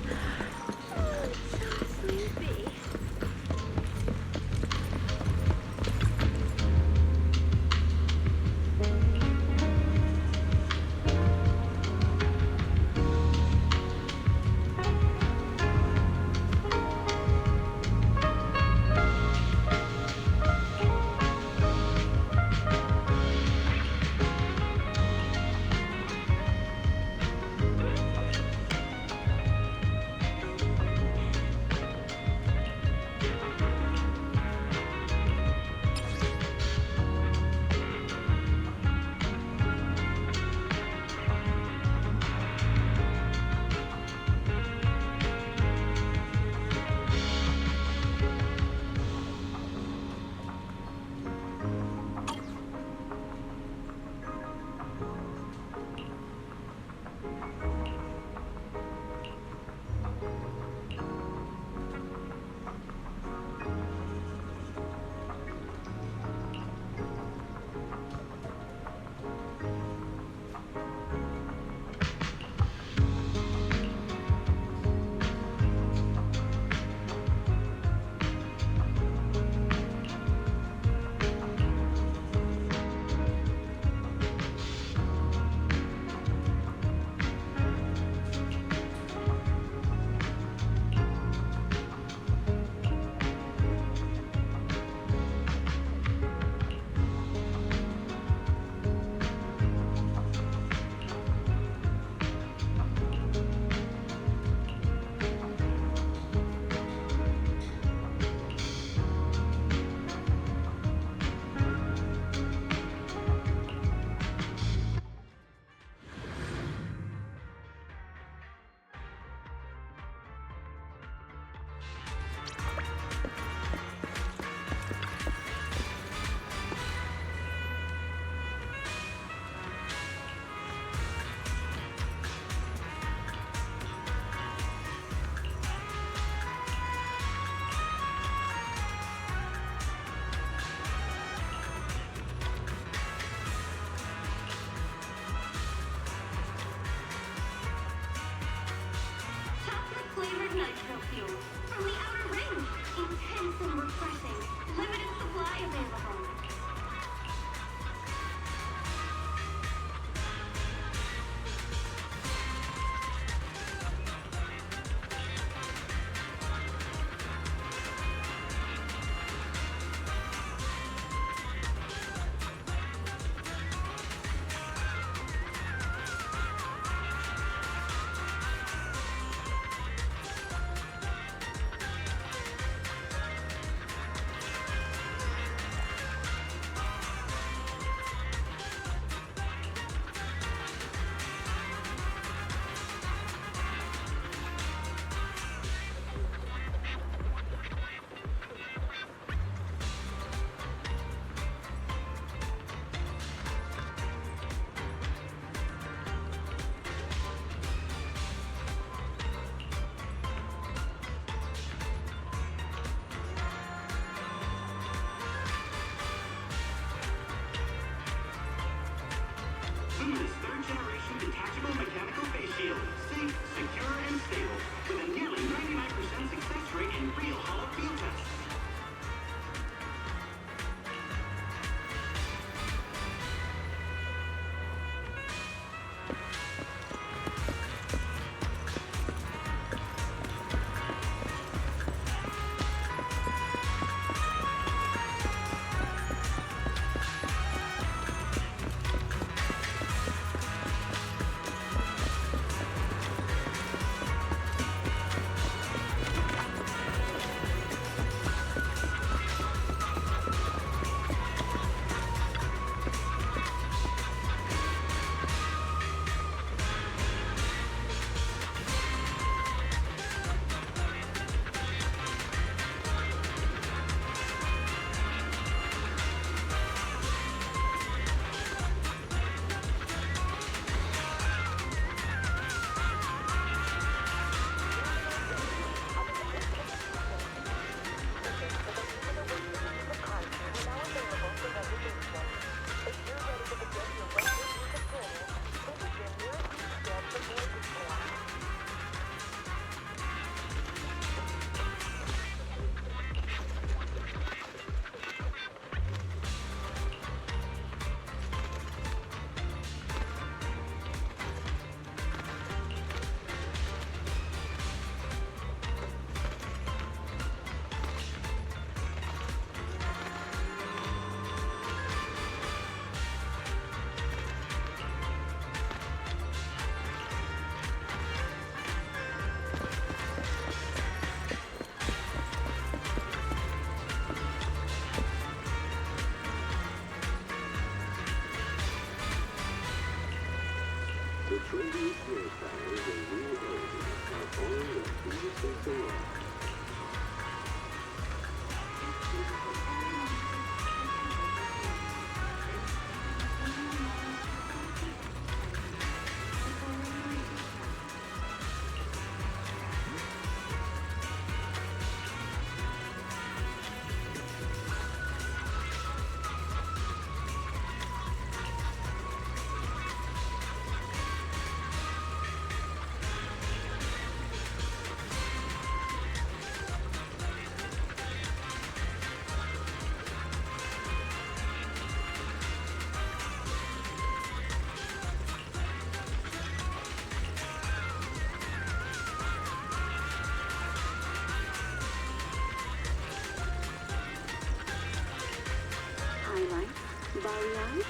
light, balayage.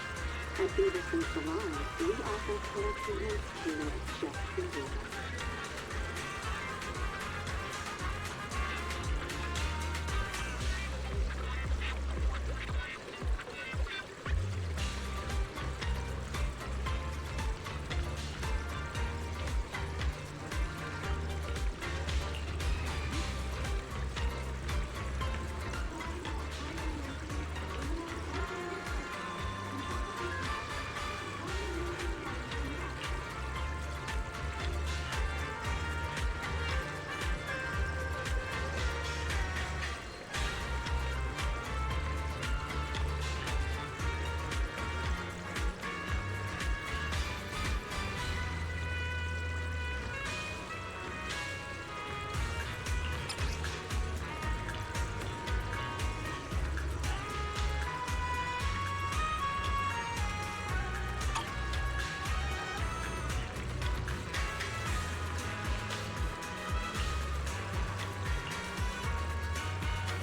At Beaverson Salon, we offer color treatments tailored just for you.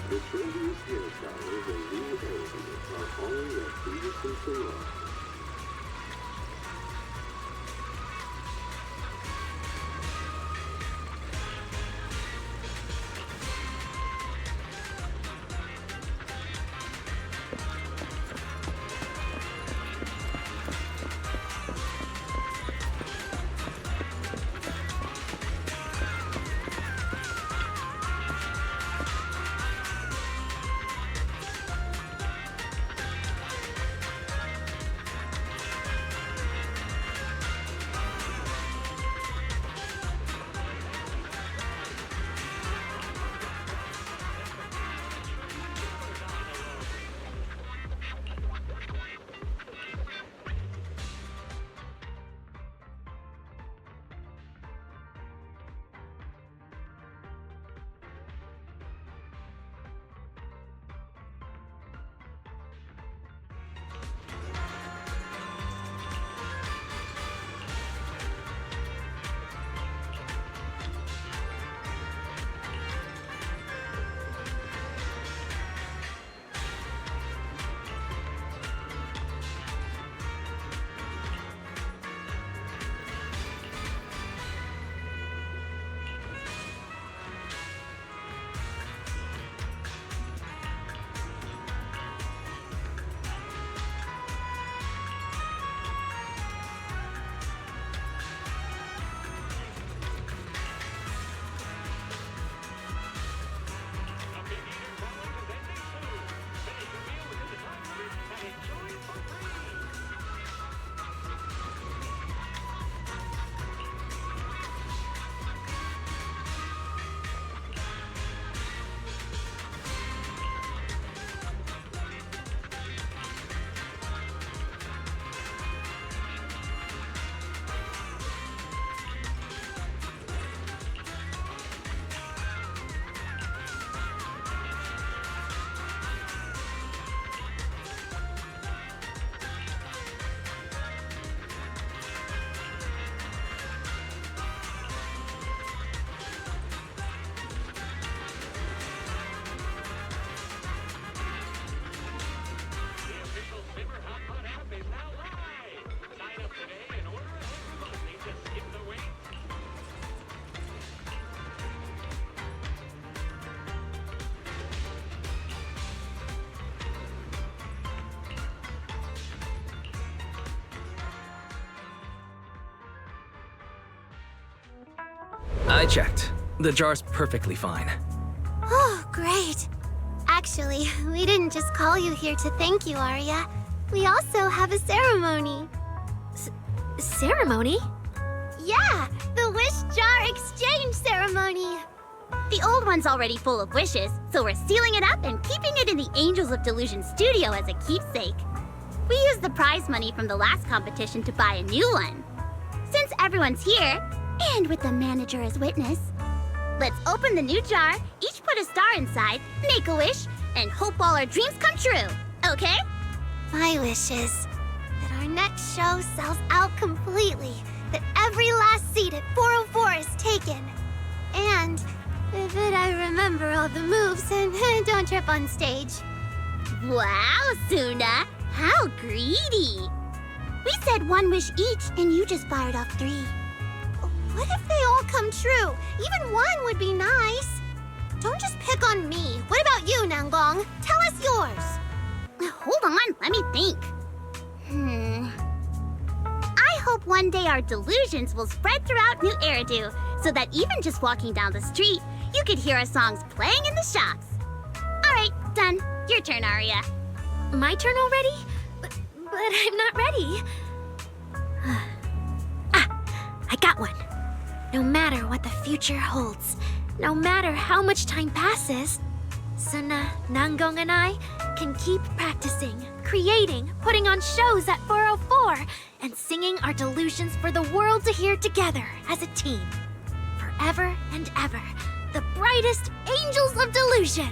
The trendiest hairstyles and new elements are all at Beaverson Salon. I checked. The jar's perfectly fine. Oh, great. Actually, we didn't just call you here to thank you, Arya. We also have a ceremony. Ceremony? Yeah, the Wish Jar Exchange Ceremony. The old one's already full of wishes, so we're sealing it up and keeping it in the Angels of Delusion studio as a keepsake. We used the prize money from the last competition to buy a new one. Since everyone's here, and with the manager as witness, let's open the new jar, each put a star inside, make a wish, and hope all our dreams come true, okay? My wish is that our next show sells out completely, that every last seat at 404 is taken. And that I remember all the moves and don't trip on stage. Wow, Suna! How greedy! We said 1 wish each, and you just fired off 3. What if they all come true? Even 1 would be nice. Don't just pick on me. What about you, Nanggong? Tell us yours. Hold on, let me think. I hope one day our delusions will spread throughout New Eridu, so that even just walking down the street, you could hear our songs playing in the shops. Alright, done. Your turn, Aria. My turn already? But I'm not ready. I got one. No matter what the future holds, no matter how much time passes, Suna, Nanggong, and I can keep practicing, creating, putting on shows at 404, and singing our delusions for the world to hear together as a team. Forever and ever, the brightest angels of delusion.